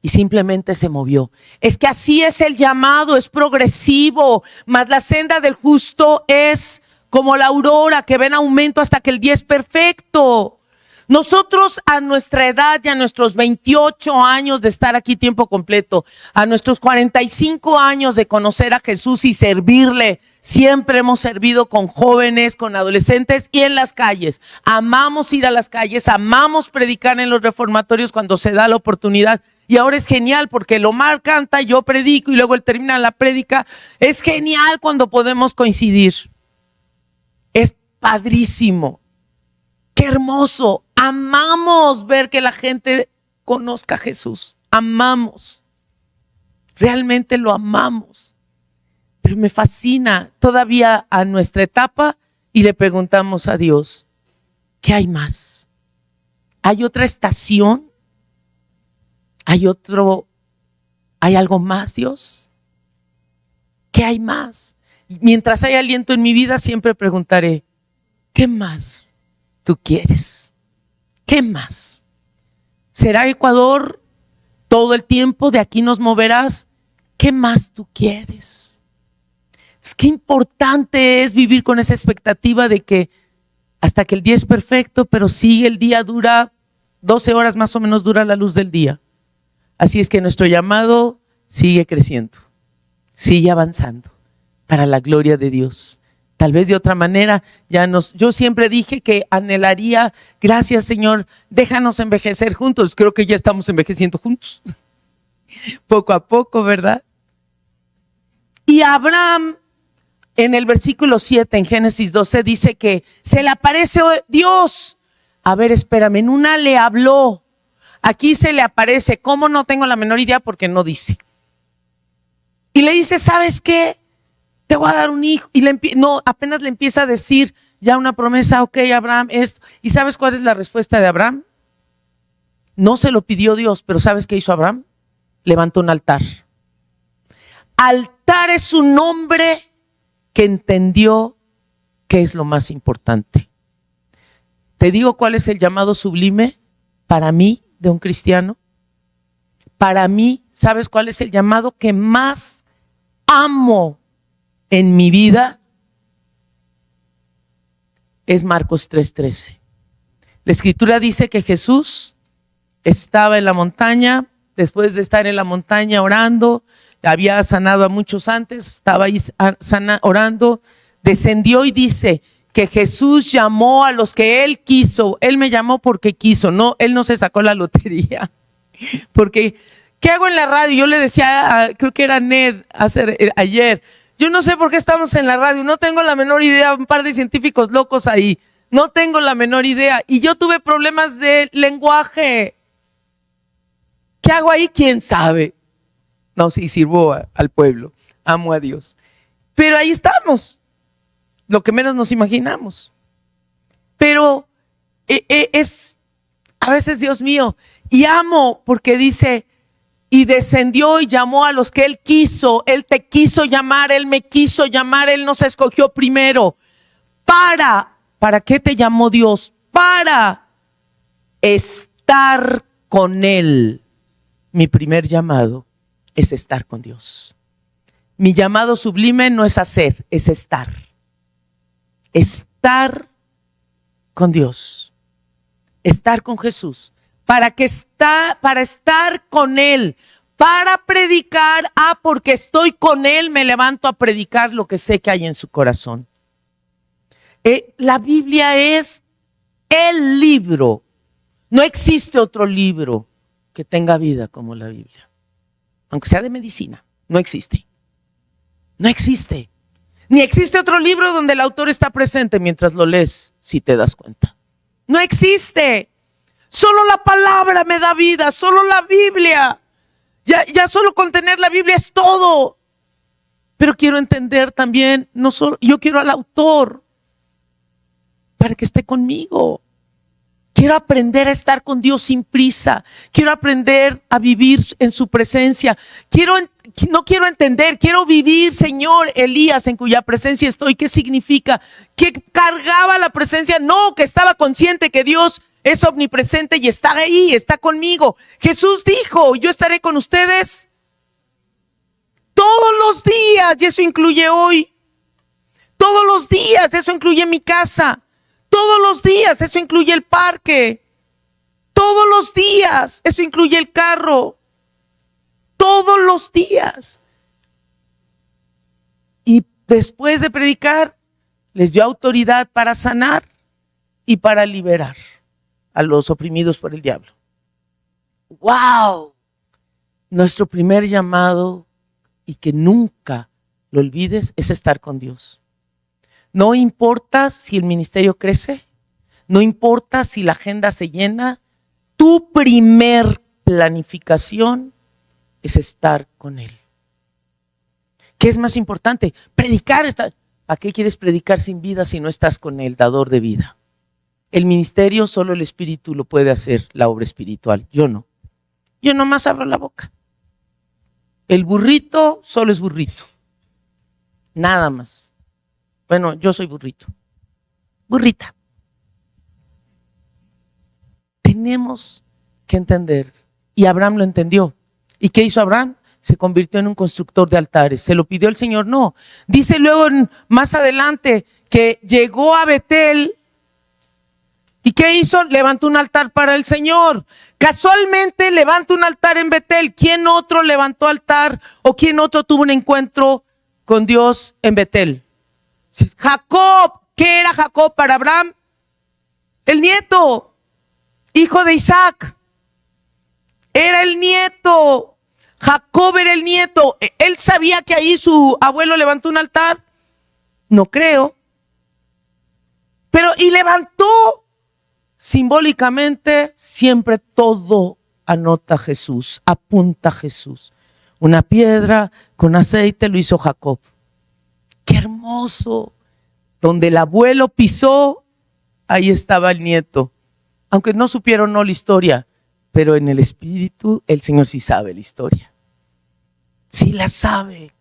Y simplemente se movió. Es que así es el llamado, es progresivo. Mas la senda del justo es como la aurora que va en aumento hasta que el día es perfecto. Nosotros a nuestra edad y a nuestros 28 años de estar aquí tiempo completo, a nuestros 45 años de conocer a Jesús y servirle, siempre hemos servido con jóvenes, con adolescentes y en las calles. Amamos ir a las calles, amamos predicar en los reformatorios cuando se da la oportunidad. Y ahora es genial porque el Omar canta, yo predico y luego él termina la prédica. Es genial cuando podemos coincidir. Es padrísimo. Qué hermoso. Amamos ver que la gente conozca a Jesús. Amamos. Realmente lo amamos. Pero me fascina todavía a nuestra etapa y le preguntamos a Dios, ¿qué hay más? ¿Hay otra estación? ¿Hay algo más, Dios? ¿Qué hay más? Mientras hay aliento en mi vida, siempre preguntaré, ¿qué más tú quieres? ¿Qué más? ¿Será Ecuador todo el tiempo? ¿De aquí nos moverás? ¿Qué más tú quieres? Es que importante es vivir con esa expectativa de que hasta que el día es perfecto, pero sí el día dura 12 horas más o menos, dura la luz del día. Así es que nuestro llamado sigue creciendo, sigue avanzando para la gloria de Dios. Tal vez de otra manera, yo siempre dije que anhelaría, gracias Señor, déjanos envejecer juntos. Creo que ya estamos envejeciendo juntos, poco a poco, ¿verdad? Y Abraham, en el versículo 7, en Génesis 12, dice que se le aparece Dios. A ver, espérame, en una le habló. Aquí se le aparece. ¿Cómo? No tengo la menor idea porque no dice. Y le dice, ¿sabes qué? Te voy a dar un hijo. Y apenas le empieza a decir ya una promesa. Ok, Abraham, esto. ¿Y sabes cuál es la respuesta de Abraham? No se lo pidió Dios, pero ¿sabes qué hizo Abraham? Levantó un altar. Altar es un hombre que entendió que es lo más importante. Te digo cuál es el llamado sublime para mí de un cristiano. Para mí, ¿sabes cuál es el llamado que más amo en mi vida? Es Marcos 3:13. La escritura dice que Jesús estaba en la montaña, después de estar en la montaña orando, había sanado a muchos antes, estaba ahí orando, descendió y dice que Jesús llamó a los que Él quiso. Él me llamó porque quiso, no, Él no se sacó la lotería. Porque, ¿qué hago en la radio? Yo le decía, creo que era Ned ayer, yo no sé por qué estamos en la radio, no tengo la menor idea, un par de científicos locos ahí, no tengo la menor idea. Y yo tuve problemas de lenguaje. ¿Qué hago ahí? ¿Quién sabe? No, sí, sirvo al pueblo, amo a Dios. Pero ahí estamos, lo que menos nos imaginamos. Pero es a veces, Dios mío, y amo porque dice, y descendió y llamó a los que Él quiso. Él te quiso llamar, Él me quiso llamar, Él nos escogió primero. ¿Para qué te llamó Dios? Para estar con Él. Mi primer llamado es estar con Dios. Mi llamado sublime no es hacer, es estar. Estar con Dios. Estar con Jesús. Para estar con Él. Para predicar. Porque estoy con Él, me levanto a predicar lo que sé que hay en su corazón. La Biblia es el libro. No existe otro libro que tenga vida como la Biblia. Aunque sea de medicina, no existe. No existe. Ni existe otro libro donde el autor está presente mientras lo lees, si te das cuenta. No existe. Solo la palabra me da vida, solo la Biblia. Ya solo con tener la Biblia es todo. Pero quiero entender también, no solo, yo quiero al autor para que esté conmigo. Quiero aprender a estar con Dios sin prisa. Quiero aprender a vivir en su presencia. No quiero entender, quiero vivir, Señor, Elías, en cuya presencia estoy. ¿Qué significa? ¿Que cargaba la presencia? No, que estaba consciente que Dios es omnipresente y está ahí, está conmigo. Jesús dijo, yo estaré con ustedes todos los días, y eso incluye hoy. Todos los días, eso incluye mi casa. Todos los días, eso incluye el parque. Todos los días, eso incluye el carro. Todos los días. Y después de predicar, les dio autoridad para sanar y para liberar a los oprimidos por el diablo. ¡Wow! Nuestro primer llamado, y que nunca lo olvides, es estar con Dios. No importa si el ministerio crece, no importa si la agenda se llena, tu primer planificación es estar con Él. ¿Qué es más importante? Predicar. ¿Para qué quieres predicar sin vida si no estás con el dador de vida? El ministerio solo el Espíritu lo puede hacer, la obra espiritual. Yo no. Yo nomás abro la boca. El burrito solo es burrito. Nada más. Bueno, yo soy burrito. Burrita. Tenemos que entender. Y Abraham lo entendió. ¿Y qué hizo Abraham? Se convirtió en un constructor de altares. ¿Se lo pidió el Señor? No. Dice luego más adelante que llegó a Betel. ¿Y qué hizo? Levantó un altar para el Señor. Casualmente levantó un altar en Betel. ¿Quién otro levantó altar o quién otro tuvo un encuentro con Dios en Betel? Jacob. ¿Qué era Jacob para Abraham? El nieto, hijo de Isaac. Era el nieto. Jacob era el nieto. ¿Él sabía que ahí su abuelo levantó un altar? No creo. Pero y levantó. Simbólicamente, siempre todo anota a Jesús, apunta a Jesús. Una piedra con aceite lo hizo Jacob. ¡Qué hermoso! Donde el abuelo pisó, ahí estaba el nieto. Aunque no supieron la historia, pero en el espíritu el Señor sí sabe la historia. Sí la sabe.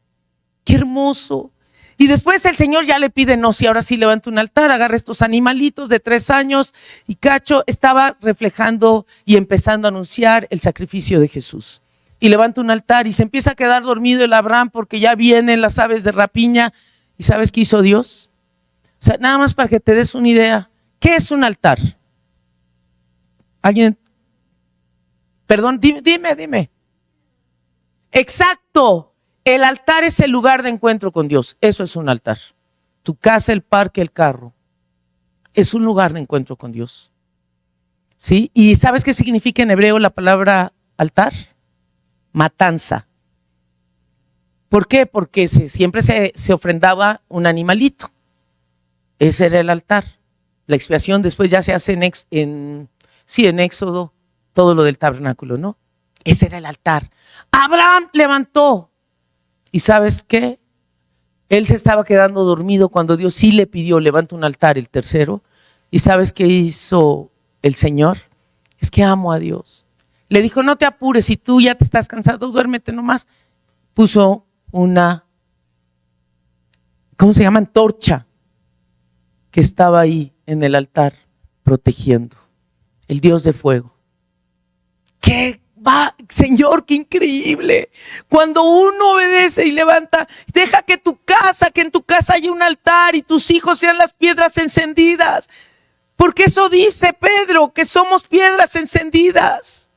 ¡Qué hermoso! Y después el Señor ya le pide, no, si ahora sí levanta un altar, agarra estos animalitos de 3 años. Y Cacho estaba reflejando y empezando a anunciar el sacrificio de Jesús. Y levanta un altar y se empieza a quedar dormido el Abraham porque ya vienen las aves de rapiña. ¿Y sabes qué hizo Dios? O sea, nada más para que te des una idea. ¿Qué es un altar? ¿Alguien? Perdón, dime. Exacto. El altar es el lugar de encuentro con Dios. Eso es un altar. Tu casa, el parque, el carro. Es un lugar de encuentro con Dios. ¿Sí? ¿Y sabes qué significa en hebreo la palabra altar? Matanza. ¿Por qué? Porque siempre se ofrendaba un animalito. Ese era el altar. La expiación después ya se hace en Éxodo, todo lo del tabernáculo, ¿no? Ese era el altar. Abraham levantó. ¿Y sabes qué? Él se estaba quedando dormido cuando Dios sí le pidió, levanta un altar, el tercero. ¿Y sabes qué hizo el Señor? Es que amo a Dios. Le dijo, no te apures, si tú ya te estás cansado, duérmete nomás. Puso una, ¿cómo se llama? Antorcha que estaba ahí en el altar protegiendo. El Dios de fuego. ¿Qué? Señor, qué increíble. Cuando uno obedece y levanta, deja que en tu casa haya un altar y tus hijos sean las piedras encendidas. Porque eso dice Pedro, que somos piedras encendidas.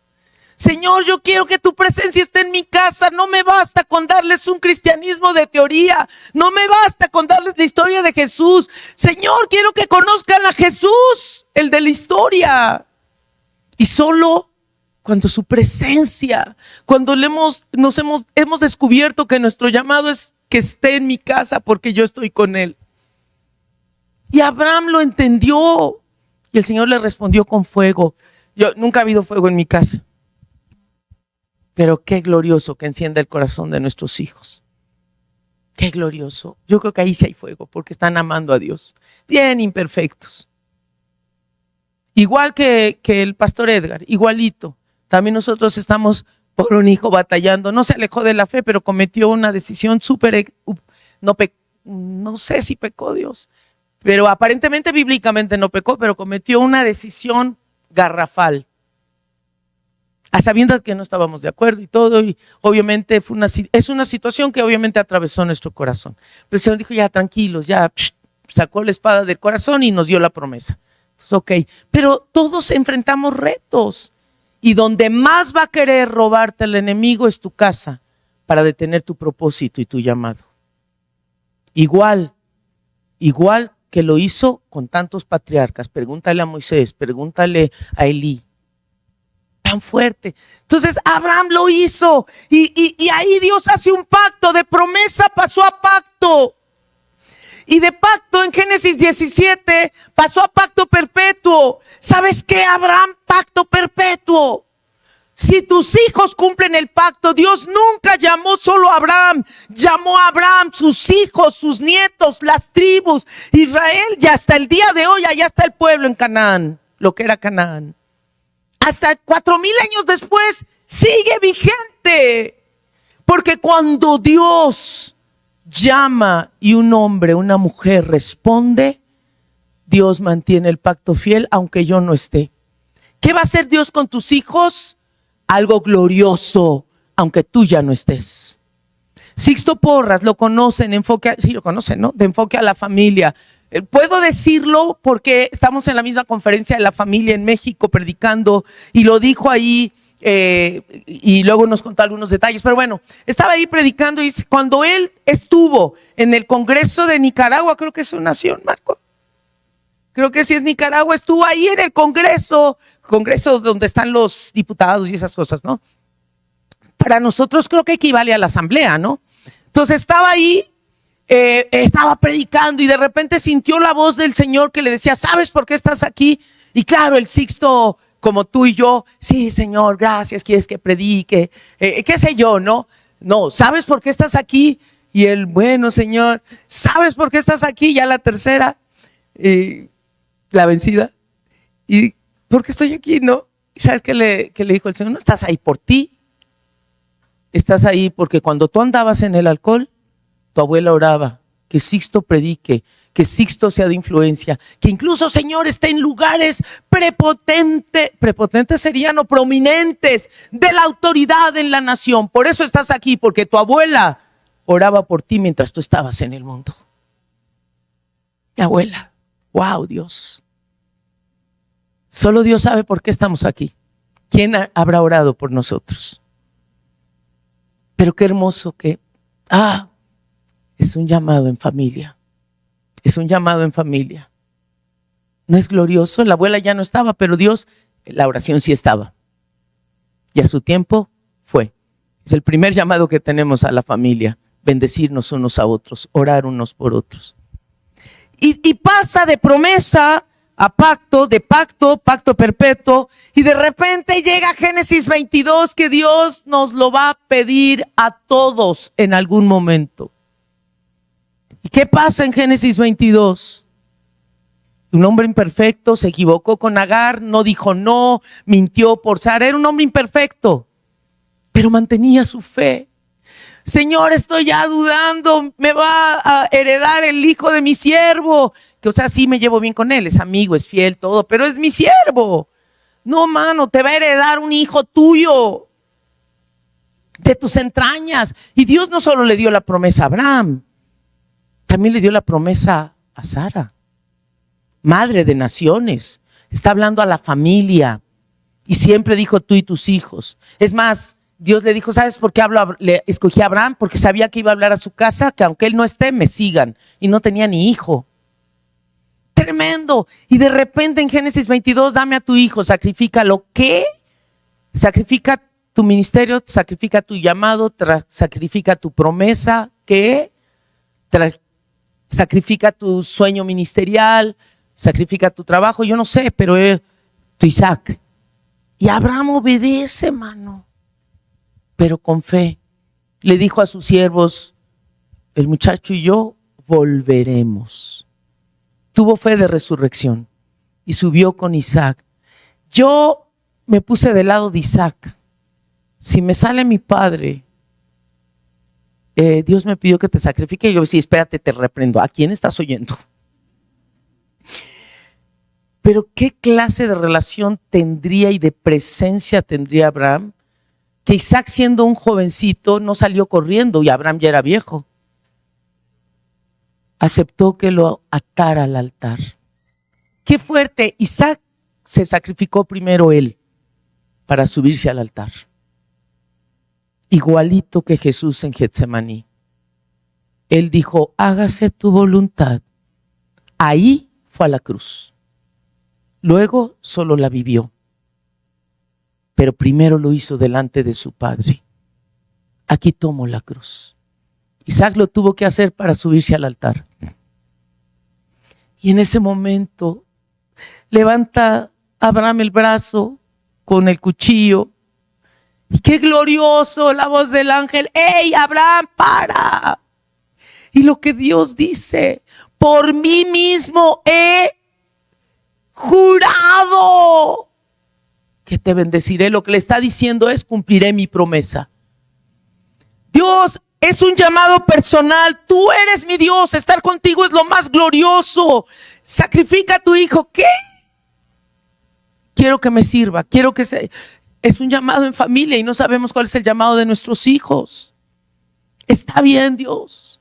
Señor, yo quiero que tu presencia esté en mi casa. No me basta con darles un cristianismo de teoría. No me basta con darles la historia de Jesús. Señor, quiero que conozcan a Jesús, el de la historia. Y solo cuando su presencia, cuando hemos descubierto que nuestro llamado es que esté en mi casa porque yo estoy con él. Y Abraham lo entendió y el Señor le respondió con fuego. Yo nunca ha habido fuego en mi casa, pero qué glorioso que encienda el corazón de nuestros hijos. Qué glorioso. Yo creo que ahí sí hay fuego porque están amando a Dios. Bien imperfectos. Igual que el pastor Edgar, igualito. También nosotros estamos por un hijo batallando. No se alejó de la fe, pero cometió una decisión no sé si pecó Dios, pero aparentemente bíblicamente no pecó, pero cometió una decisión garrafal. A sabiendas que no estábamos de acuerdo y todo, y obviamente es una situación que obviamente atravesó nuestro corazón. Pero el Señor dijo, ya tranquilos, ya sacó la espada del corazón y nos dio la promesa. Entonces, ok, pero todos enfrentamos retos. Y donde más va a querer robarte el enemigo es tu casa para detener tu propósito y tu llamado. Igual que lo hizo con tantos patriarcas. Pregúntale a Moisés, pregúntale a Elí. Tan fuerte. Entonces Abraham lo hizo y ahí Dios hace un pacto. De promesa pasó a pacto. Y de pacto en Génesis 17 pasó a pacto perpetuo. ¿Sabes qué, Abraham? Pacto perpetuo. Si tus hijos cumplen el pacto, Dios nunca llamó solo a Abraham, llamó a Abraham, sus hijos, sus nietos, las tribus, Israel, y hasta el día de hoy, allá está el pueblo en Canaán, lo que era Canaán. Hasta 4,000 años después sigue vigente, porque cuando Dios llama y un hombre, una mujer responde, Dios mantiene el pacto fiel aunque yo no esté. ¿Qué va a hacer Dios con tus hijos? Algo glorioso, aunque tú ya no estés. Sixto Porras, lo conocen, sí lo conocen, ¿no? De Enfoque a la Familia. Puedo decirlo porque estamos en la misma conferencia de la familia en México predicando y lo dijo ahí y luego nos contó algunos detalles. Pero bueno, estaba ahí predicando y cuando él estuvo en el Congreso de Nicaragua, creo que es su nación, Marco. Creo que sí es Nicaragua, estuvo ahí en el Congreso donde están los diputados y esas cosas, ¿no? Para nosotros creo que equivale a la asamblea, ¿no? Entonces estaba ahí, estaba predicando y de repente sintió la voz del Señor que le decía, ¿sabes por qué estás aquí? Y claro, el Sixto, como tú y yo, sí, Señor, gracias, quieres que predique, qué sé yo, ¿no? No, ¿sabes por qué estás aquí? Y él, bueno, Señor, ¿sabes por qué estás aquí? Ya la tercera, la vencida. Y ¿por qué estoy aquí, no? ¿Y sabes qué le dijo el Señor? No estás ahí por ti. Estás ahí porque cuando tú andabas en el alcohol, tu abuela oraba que Sixto predique, que Sixto sea de influencia, que incluso, Señor, esté en lugares prepotentes serían o prominentes de la autoridad en la nación. Por eso estás aquí, porque tu abuela oraba por ti mientras tú estabas en el mundo. Mi abuela, wow, Dios. Solo Dios sabe por qué estamos aquí. ¿Quién habrá orado por nosotros? Pero qué hermoso que, es un llamado en familia. Es un llamado en familia. ¿No es glorioso? La abuela ya no estaba, pero Dios, la oración sí estaba. Y a su tiempo fue. Es el primer llamado que tenemos a la familia. Bendecirnos unos a otros, orar unos por otros. Y pasa de promesa a pacto, de pacto perpetuo, y de repente llega Génesis 22 que Dios nos lo va a pedir a todos en algún momento. ¿Y qué pasa en Génesis 22? Un hombre imperfecto se equivocó con Agar, no dijo no, mintió por Sara, era un hombre imperfecto, pero mantenía su fe. Señor, estoy ya dudando, me va a heredar el hijo de mi siervo. Que, o sea, sí me llevo bien con él, es amigo, es fiel, todo, pero es mi siervo. No, mano, te va a heredar un hijo tuyo, de tus entrañas. Y Dios no solo le dio la promesa a Abraham, también le dio la promesa a Sara, madre de naciones. Está hablando a la familia y siempre dijo tú y tus hijos. Es más, Dios le dijo, ¿sabes por qué le escogí a Abraham? Porque sabía que iba a hablar a su casa, que aunque él no esté, me sigan. Y no tenía ni hijo. Tremendo. Y de repente en Génesis 22, dame a tu hijo, sacrifícalo. ¿Qué? Sacrifica tu ministerio, sacrifica tu llamado, sacrifica tu promesa. ¿Qué? Sacrifica tu sueño ministerial, sacrifica tu trabajo, yo no sé, pero tu Isaac. Y Abraham obedece, mano, pero con fe. Le dijo a sus siervos, el muchacho y yo volveremos. Tuvo fe de resurrección y subió con Isaac. Yo me puse del lado de Isaac. Si me sale mi padre, Dios me pidió que te sacrifique. Y yo sí, espérate, te reprendo. ¿A quién estás oyendo? Pero ¿qué clase de relación tendría y de presencia tendría Abraham? Que Isaac, siendo un jovencito, no salió corriendo y Abraham ya era viejo. Aceptó que lo atara al altar. Qué fuerte. Isaac se sacrificó primero él para subirse al altar. Igualito que Jesús en Getsemaní. Él dijo, hágase tu voluntad. Ahí fue a la cruz. Luego solo la vivió. Pero primero lo hizo delante de su Padre. Aquí tomó la cruz. Isaac lo tuvo que hacer para subirse al altar. Y en ese momento levanta Abraham el brazo con el cuchillo Y qué glorioso la voz del ángel. ¡Ey, Abraham, para! Y lo que Dios dice, por mí mismo he jurado que te bendeciré. Lo que le está diciendo es: cumpliré mi promesa. Dios, es un llamado personal. Tú eres mi Dios. Estar contigo es lo más glorioso. Sacrifica a tu hijo. ¿Qué? Quiero que me sirva. Quiero que se... Es un llamado en familia y no sabemos cuál es el llamado de nuestros hijos. Está bien, Dios.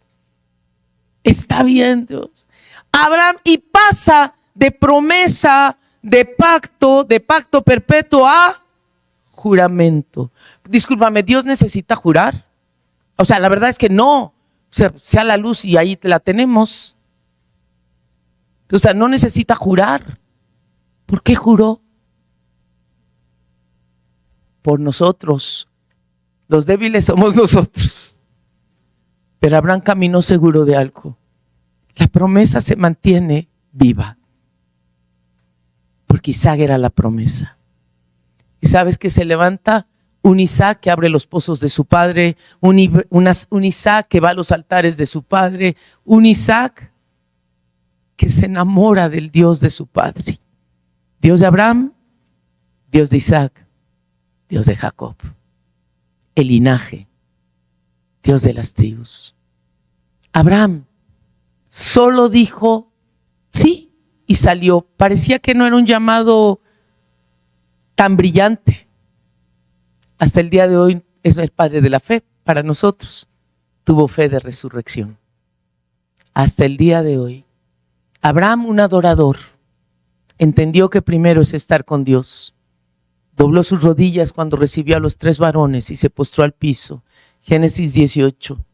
Está bien, Dios. Abraham, y pasa de promesa, de pacto perpetuo a juramento. Discúlpame, ¿Dios necesita jurar? O sea, la verdad es que no. O sea la luz y ahí la tenemos. O sea, no necesita jurar. ¿Por qué juró? Por nosotros. Los débiles somos nosotros. Pero Abraham caminó seguro de algo. La promesa se mantiene viva. Porque Isaac era la promesa. Y sabes que se levanta un Isaac que abre los pozos de su padre, un Isaac que va a los altares de su padre, un Isaac que se enamora del Dios de su padre. Dios de Abraham, Dios de Isaac, Dios de Jacob. El linaje, Dios de las tribus. Abraham solo dijo sí y salió. Parecía que no era un llamado tan brillante. Hasta el día de hoy es el padre de la fe para nosotros. Tuvo fe de resurrección. Hasta el día de hoy. Abraham, un adorador, entendió que primero es estar con Dios. Dobló sus rodillas cuando recibió a los 3 varones y se postró al piso. Génesis 18.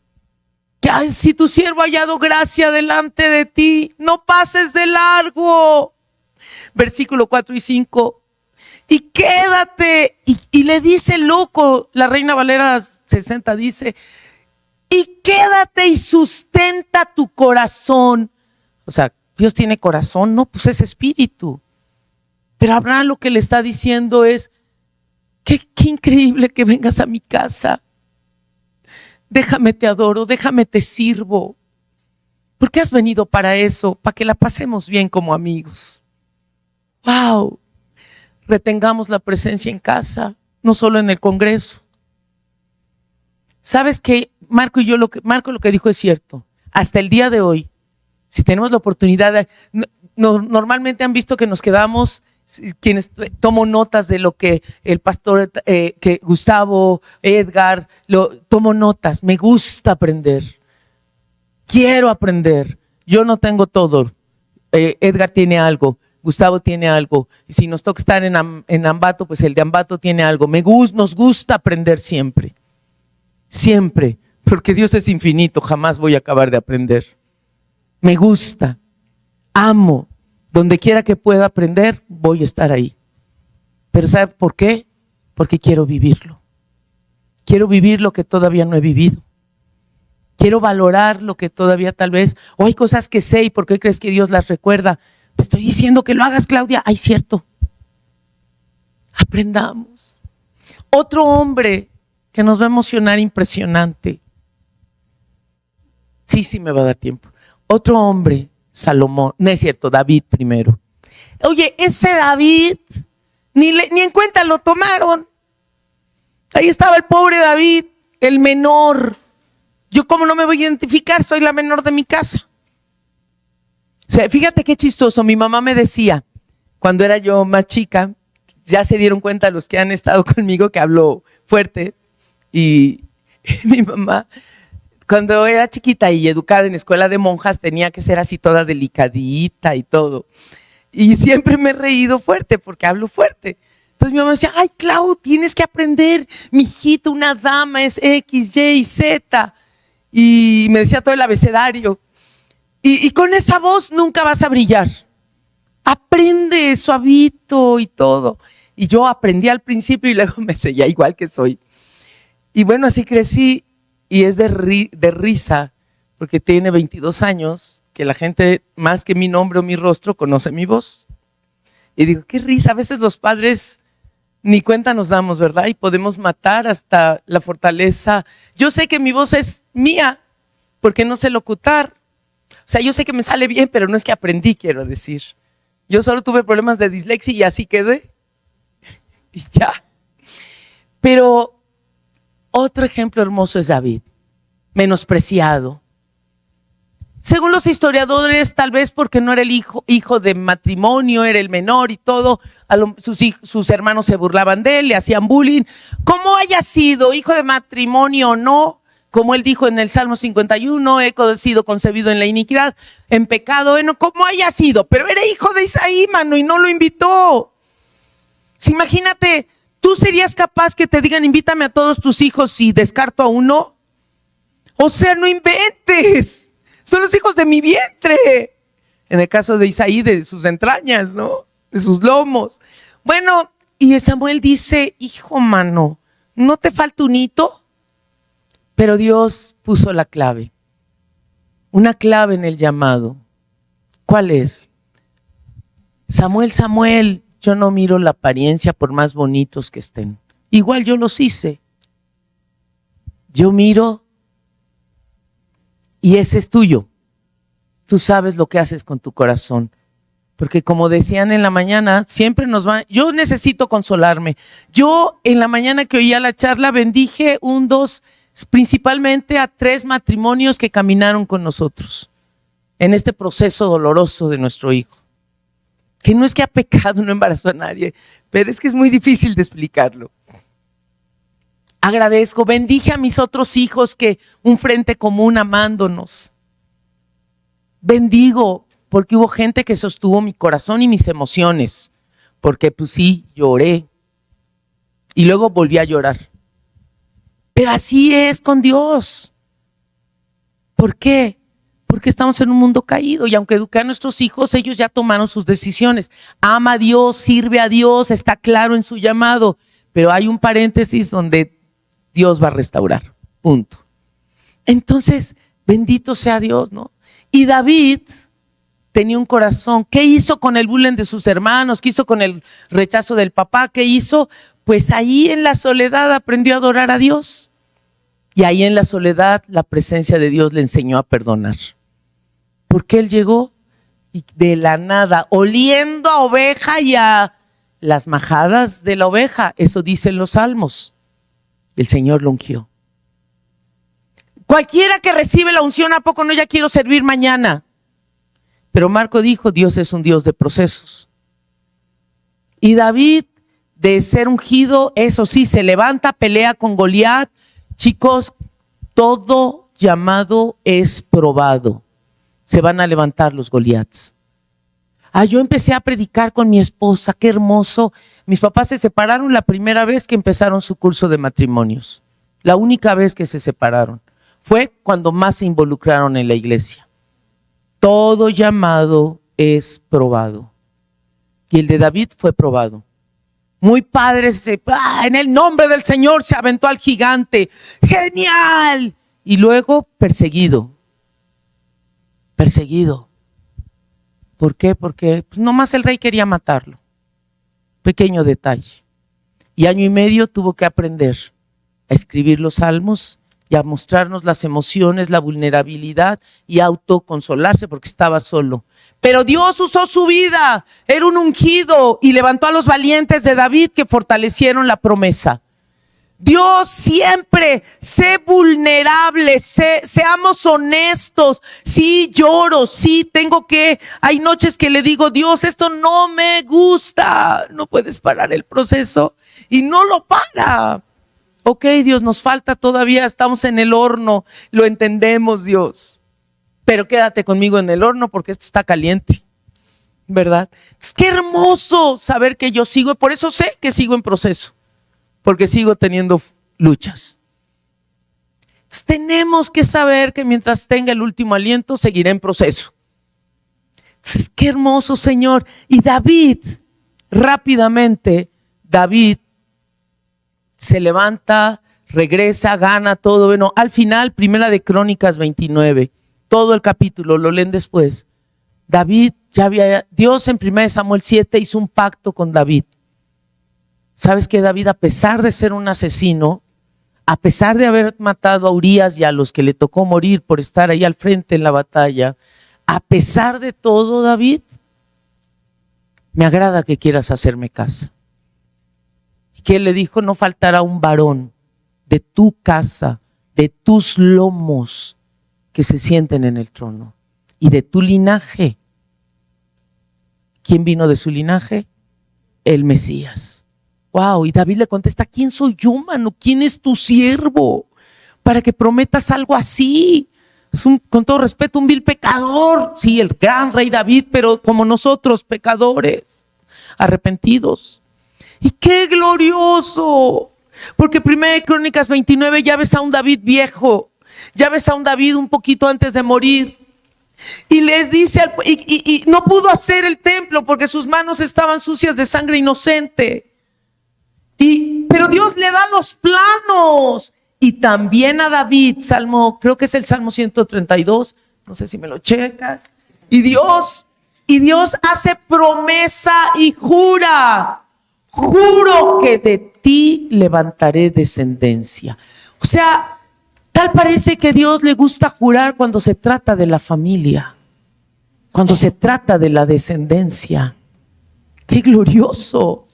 Que si tu siervo ha hallado gracia delante de ti, no pases de largo. Versículo 4 y 5. Y quédate. Y le dice loco, la Reina Valera 60 dice, y quédate y sustenta tu corazón. O sea, Dios tiene corazón, no, pues es espíritu. Pero Abraham lo que le está diciendo es, qué increíble que vengas a mi casa. Déjame te adoro, déjame te sirvo. ¿Por qué has venido para eso? Para que la pasemos bien como amigos. ¡Wow! Retengamos la presencia en casa, no solo en el Congreso. ¿Sabes qué? Marco lo que dijo es cierto. Hasta el día de hoy, si tenemos la oportunidad, normalmente han visto que nos quedamos, quienes tomo notas de lo que el pastor, que Gustavo, Edgar, tomo notas. Me gusta aprender. Quiero aprender. Yo no tengo todo. Edgar tiene algo. Gustavo tiene algo. Y si nos toca estar en Ambato, pues el de Ambato tiene algo. Nos gusta aprender siempre. Siempre. Porque Dios es infinito. Jamás voy a acabar de aprender. Me gusta. Amo. Donde quiera que pueda aprender, voy a estar ahí. Pero ¿sabe por qué? Porque quiero vivirlo. Quiero vivir lo que todavía no he vivido. Quiero valorar lo que todavía tal vez, o hay cosas que sé y ¿por qué crees que Dios las recuerda? Te estoy diciendo que lo hagas, Claudia. Ay, cierto. Aprendamos. Otro hombre que nos va a emocionar impresionante. Sí, me va a dar tiempo. Otro hombre, Salomón, no es cierto, David primero. Oye, ese David, ni en cuenta lo tomaron. Ahí estaba el pobre David, el menor. Yo cómo no me voy a identificar, soy la menor de mi casa. O sea, fíjate qué chistoso, mi mamá me decía, cuando era yo más chica, ya se dieron cuenta los que han estado conmigo que hablo fuerte, y mi mamá, cuando era chiquita y educada en escuela de monjas, tenía que ser así toda delicadita y todo. Y siempre me he reído fuerte porque hablo fuerte. Entonces mi mamá decía, ay, Clau, tienes que aprender, mijita, una dama es X, Y, Z. Y me decía todo el abecedario. Y con esa voz nunca vas a brillar. Aprende suavito y todo. Y yo aprendí al principio y luego me seguía igual que soy. Y bueno, así crecí. Y es de risa, porque tiene 22 años, que la gente, más que mi nombre o mi rostro, conoce mi voz. Y digo, qué risa, a veces los padres Ni cuenta nos damos, ¿verdad? Y podemos matar hasta la fortaleza. Yo sé que mi voz es mía, porque no sé locutar. O sea, yo sé que me sale bien, pero no es que aprendí, quiero decir. Yo solo tuve problemas de dislexia y así quedé. Y ya. Pero otro ejemplo hermoso es David, menospreciado. Según los historiadores, tal vez porque no era el hijo de matrimonio, era el menor y todo, sus hermanos se burlaban de él, le hacían bullying. Como haya sido hijo de matrimonio o no, como él dijo en el Salmo 51, he sido concebido en la iniquidad, en pecado, bueno, como haya sido, pero era hijo de Isaí, mano, y no lo invitó. Si imagínate, ¿tú serías capaz que te digan invítame a todos tus hijos y descarto a uno? O sea, no inventes. Son los hijos de mi vientre. En el caso de Isaí, de sus entrañas, ¿no? De sus lomos. Bueno, y Samuel dice, hijo mano, ¿no te falta un hito? Pero Dios puso la clave. Una clave en el llamado. ¿Cuál es? Samuel, Samuel, yo no miro la apariencia por más bonitos que estén. Igual yo los hice. Yo miro y ese es tuyo. Tú sabes lo que haces con tu corazón. Porque como decían en la mañana, siempre nos van. Yo necesito consolarme. Yo en la mañana que oía la charla bendije principalmente a 3 matrimonios que caminaron con nosotros en este proceso doloroso de nuestro hijo. Que no es que ha pecado, no embarazó a nadie, pero es que es muy difícil de explicarlo. Agradezco, bendije a mis otros hijos que un frente común amándonos. Bendigo porque hubo gente que sostuvo mi corazón y mis emociones, porque pues sí, lloré y luego volví a llorar. Pero así es con Dios. ¿Por qué? Porque estamos en un mundo caído y aunque eduqué a nuestros hijos, ellos ya tomaron sus decisiones. Ama a Dios, sirve a Dios, está claro en su llamado, pero hay un paréntesis donde Dios va a restaurar, punto. Entonces, bendito sea Dios, ¿no? Y David tenía un corazón. ¿Qué hizo con el bullying de sus hermanos? ¿Qué hizo con el rechazo del papá? ¿Qué hizo? Pues ahí en la soledad aprendió a adorar a Dios. Y ahí en la soledad la presencia de Dios le enseñó a perdonar. Porque él llegó y de la nada, oliendo a oveja y a las majadas de la oveja. Eso dicen los salmos. El Señor lo ungió. Cualquiera que recibe la unción, ¿a poco no ya quiero servir mañana? Pero Marco dijo, Dios es un Dios de procesos. Y David, de ser ungido, eso sí, se levanta, pelea con Goliat. Chicos, todo llamado es probado. Se van a levantar los Goliats. Yo empecé a predicar con mi esposa, qué hermoso. Mis papás se separaron la primera vez que empezaron su curso de matrimonios. La única vez que se separaron. Fue cuando más se involucraron en la iglesia. Todo llamado es probado. Y el de David fue probado. Muy padre, en el nombre del Señor se aventó al gigante. ¡Genial! Y luego perseguido. Perseguido. ¿Por qué? Porque pues, nomás el rey quería matarlo. Pequeño detalle. Y 1 año y medio tuvo que aprender a escribir los salmos y a mostrarnos las emociones, la vulnerabilidad y autoconsolarse porque estaba solo. Pero Dios usó su vida, era un ungido y levantó a los valientes de David que fortalecieron la promesa. Dios siempre, sé vulnerable, seamos honestos. Sí lloro, sí hay noches que le digo, Dios, esto no me gusta. No puedes parar el proceso y no lo para. Ok, Dios, nos falta todavía, estamos en el horno, lo entendemos, Dios. Pero quédate conmigo en el horno porque esto está caliente, ¿verdad? Es que hermoso saber que yo sigo, por eso sé que sigo en proceso, porque sigo teniendo luchas. Entonces, tenemos que saber que mientras tenga el último aliento, seguiré en proceso. Entonces, qué hermoso, Señor. Y David, rápidamente, David se levanta, regresa, gana todo. Bueno, al final, 1 de Crónicas 29, todo el capítulo, lo leen después. David Dios en 1 de Samuel 7 hizo un pacto con David. ¿Sabes qué, David? A pesar de ser un asesino, a pesar de haber matado a Urías y a los que le tocó morir por estar ahí al frente en la batalla, a pesar de todo, David, me agrada que quieras hacerme casa. Y que él le dijo, no faltará un varón de tu casa, de tus lomos, que se sienten en el trono, y de tu linaje. ¿Quién vino de su linaje? El Mesías. Wow, y David le contesta, ¿quién soy yo, mano? ¿Quién es tu siervo para que prometas algo así? Es con todo respeto, un vil pecador. Sí, el gran rey David, pero como nosotros, pecadores, arrepentidos. Y qué glorioso, porque 1 Crónicas 29 ya ves a un David viejo, ya ves a un David un poquito antes de morir. Y les dice, y no pudo hacer el templo porque sus manos estaban sucias de sangre inocente. Pero Dios le da los planos. Y también a David, creo que es el Salmo 132, no sé si me lo checas. Y Dios hace promesa y jura, juro que de ti levantaré descendencia. O sea, tal parece que a Dios le gusta jurar cuando se trata de la familia, cuando se trata de la descendencia. ¡Qué glorioso!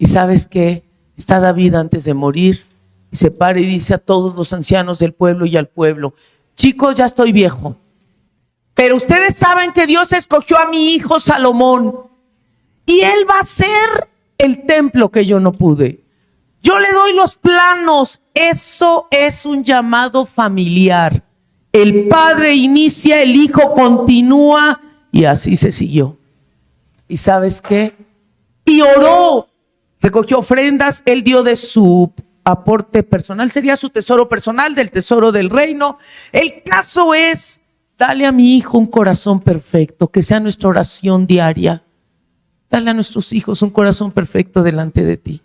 ¿Y sabes qué? Está David antes de morir y se para y dice a todos los ancianos del pueblo y al pueblo, chicos, ya estoy viejo, pero ustedes saben que Dios escogió a mi hijo Salomón y él va a hacer el templo que yo no pude. Yo le doy los planos. Eso es un llamado familiar. El padre inicia, el hijo continúa y así se siguió. ¿Y sabes qué? Y oró, recogió ofrendas, él dio de su aporte personal, sería su tesoro personal, del tesoro del reino. El caso es, dale a mi hijo un corazón perfecto, que sea nuestra oración diaria. Dale a nuestros hijos un corazón perfecto delante de ti.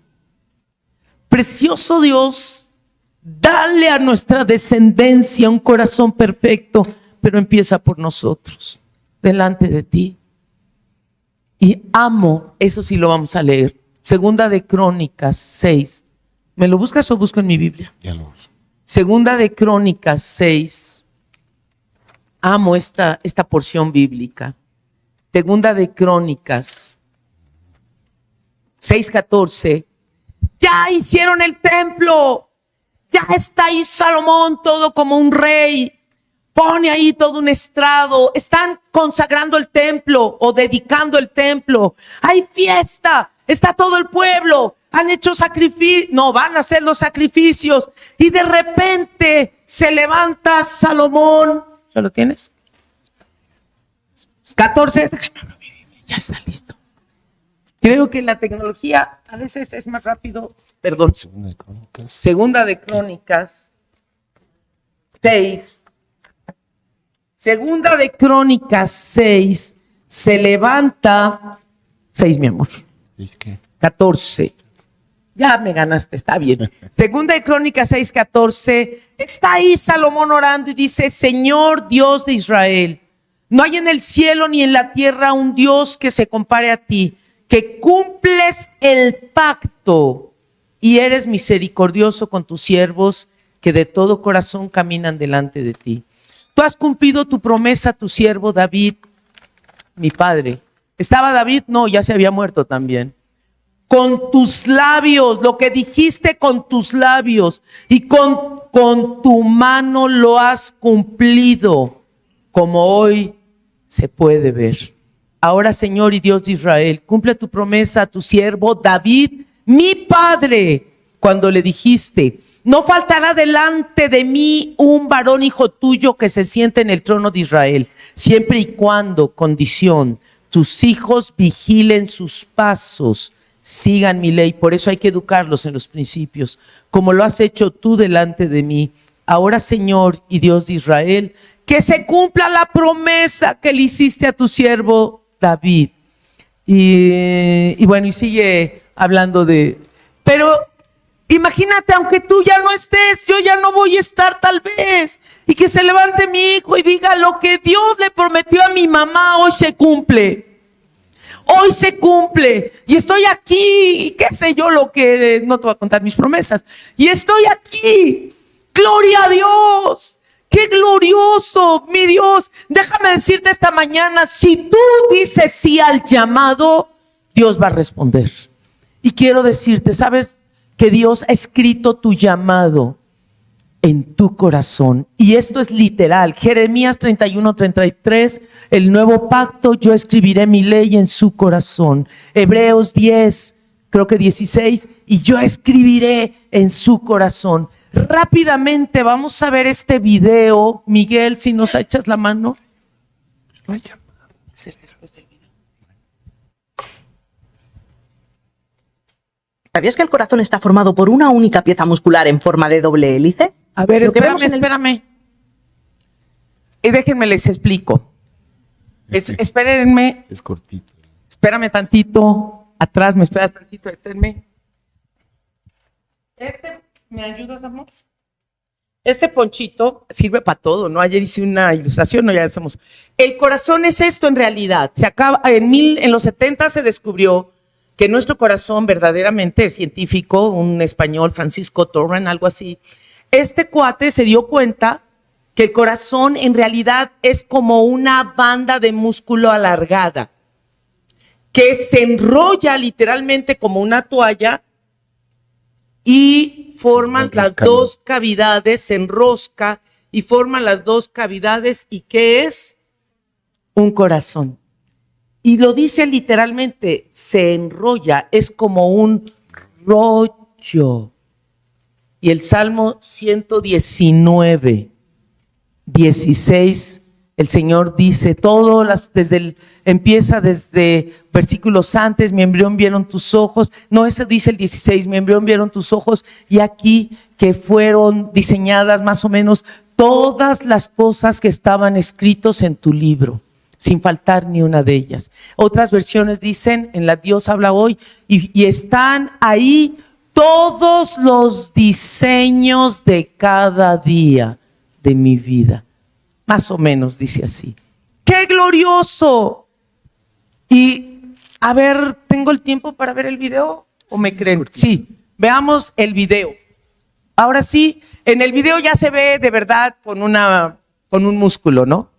Precioso Dios, dale a nuestra descendencia un corazón perfecto, pero empieza por nosotros, delante de ti. Y amo, eso sí lo vamos a leer, Segunda de Crónicas 6. ¿Me lo buscas o busco en mi Biblia?
Ya lo busco.
Segunda de Crónicas 6. Amo esta porción bíblica. Segunda de Crónicas 6:14. Ya hicieron el templo. Ya está ahí Salomón todo como un rey. Pone ahí todo un estrado. Están consagrando el templo o dedicando el templo. Hay fiesta. Está todo el pueblo. Han hecho sacrificios. No, van a hacer los sacrificios. Y de repente se levanta Salomón. ¿Ya lo tienes? 14. Ya está listo. Creo que la tecnología a veces es más rápido. Perdón. Segunda de Crónicas 6. Segunda de Crónicas 6. Se levanta. 6, mi amor. 14. Ya me ganaste, está bien. Segunda de Crónicas 6:14. Está ahí Salomón orando y dice: Señor Dios de Israel, no hay en el cielo ni en la tierra un Dios que se compare a ti, que cumples el pacto y eres misericordioso con tus siervos que de todo corazón caminan delante de ti. Tú has cumplido tu promesa a tu siervo David, mi padre. ¿Estaba David? No, ya se había muerto también. Con tus labios, lo que dijiste con tus labios y con tu mano lo has cumplido, como hoy se puede ver. Ahora, Señor y Dios de Israel, cumple tu promesa a tu siervo David, mi padre, cuando le dijiste: no faltará delante de mí un varón hijo tuyo que se siente en el trono de Israel, siempre y cuando, condición, tus hijos vigilen sus pasos, sigan mi ley. Por eso hay que educarlos en los principios, como lo has hecho tú delante de mí. Ahora, Señor y Dios de Israel, que se cumpla la promesa que le hiciste a tu siervo David. Y bueno, y sigue hablando pero imagínate, aunque tú ya no estés, yo ya no voy a estar tal vez, y que se levante mi hijo y diga: lo que Dios le prometió a mi mamá hoy se cumple. Hoy se cumple y estoy aquí, qué sé yo lo que, no te voy a contar mis promesas, y estoy aquí. Gloria a Dios. ¡Qué glorioso, mi Dios! Déjame decirte esta mañana, si tú dices sí al llamado, Dios va a responder. Y quiero decirte, ¿sabes que Dios ha escrito tu llamado en tu corazón? Y esto es literal. Jeremías 31:33, el nuevo pacto, yo escribiré mi ley en su corazón. Hebreos 10, creo que 16, y yo escribiré en su corazón. Rápidamente vamos a ver este video. Miguel, si nos echas la mano.
¿Sabías que el corazón está formado por una única pieza muscular en forma de doble hélice?
A ver,
Lo que vemos
espérame. Déjenme les explico. Espérenme.
Es cortito.
Espérame tantito. Atrás, me esperas tantito, deténme. ¿Me ayudas, amor? Este ponchito sirve para todo, ¿no? Ayer hice una ilustración, ¿no? Ya decimos. El corazón es esto en realidad. En los 70 se descubrió que nuestro corazón verdaderamente es científico, un español, Francisco Torrent, algo así. Este cuate se dio cuenta que el corazón en realidad es como una banda de músculo alargada, que se enrolla literalmente como una toalla y forman las dos cavidades, se enrosca y forman las dos cavidades. ¿Y qué es? Un corazón. Y lo dice literalmente, se enrolla, es como un rollo. Y el Salmo 119, 16, el Señor dice, empieza desde versículos antes, mi embrión vieron tus ojos, no, eso dice el 16, mi embrión vieron tus ojos, y aquí que fueron diseñadas más o menos todas las cosas que estaban escritos en tu libro, sin faltar ni una de ellas. Otras versiones dicen, en la Dios habla hoy, y están ahí todos los diseños de cada día de mi vida. Más o menos dice así. ¡Qué glorioso! Y, a ver, ¿tengo el tiempo para ver el video? ¿O me creen? Sí, veamos el video. Ahora sí, en el video ya se ve de verdad con un músculo, ¿no?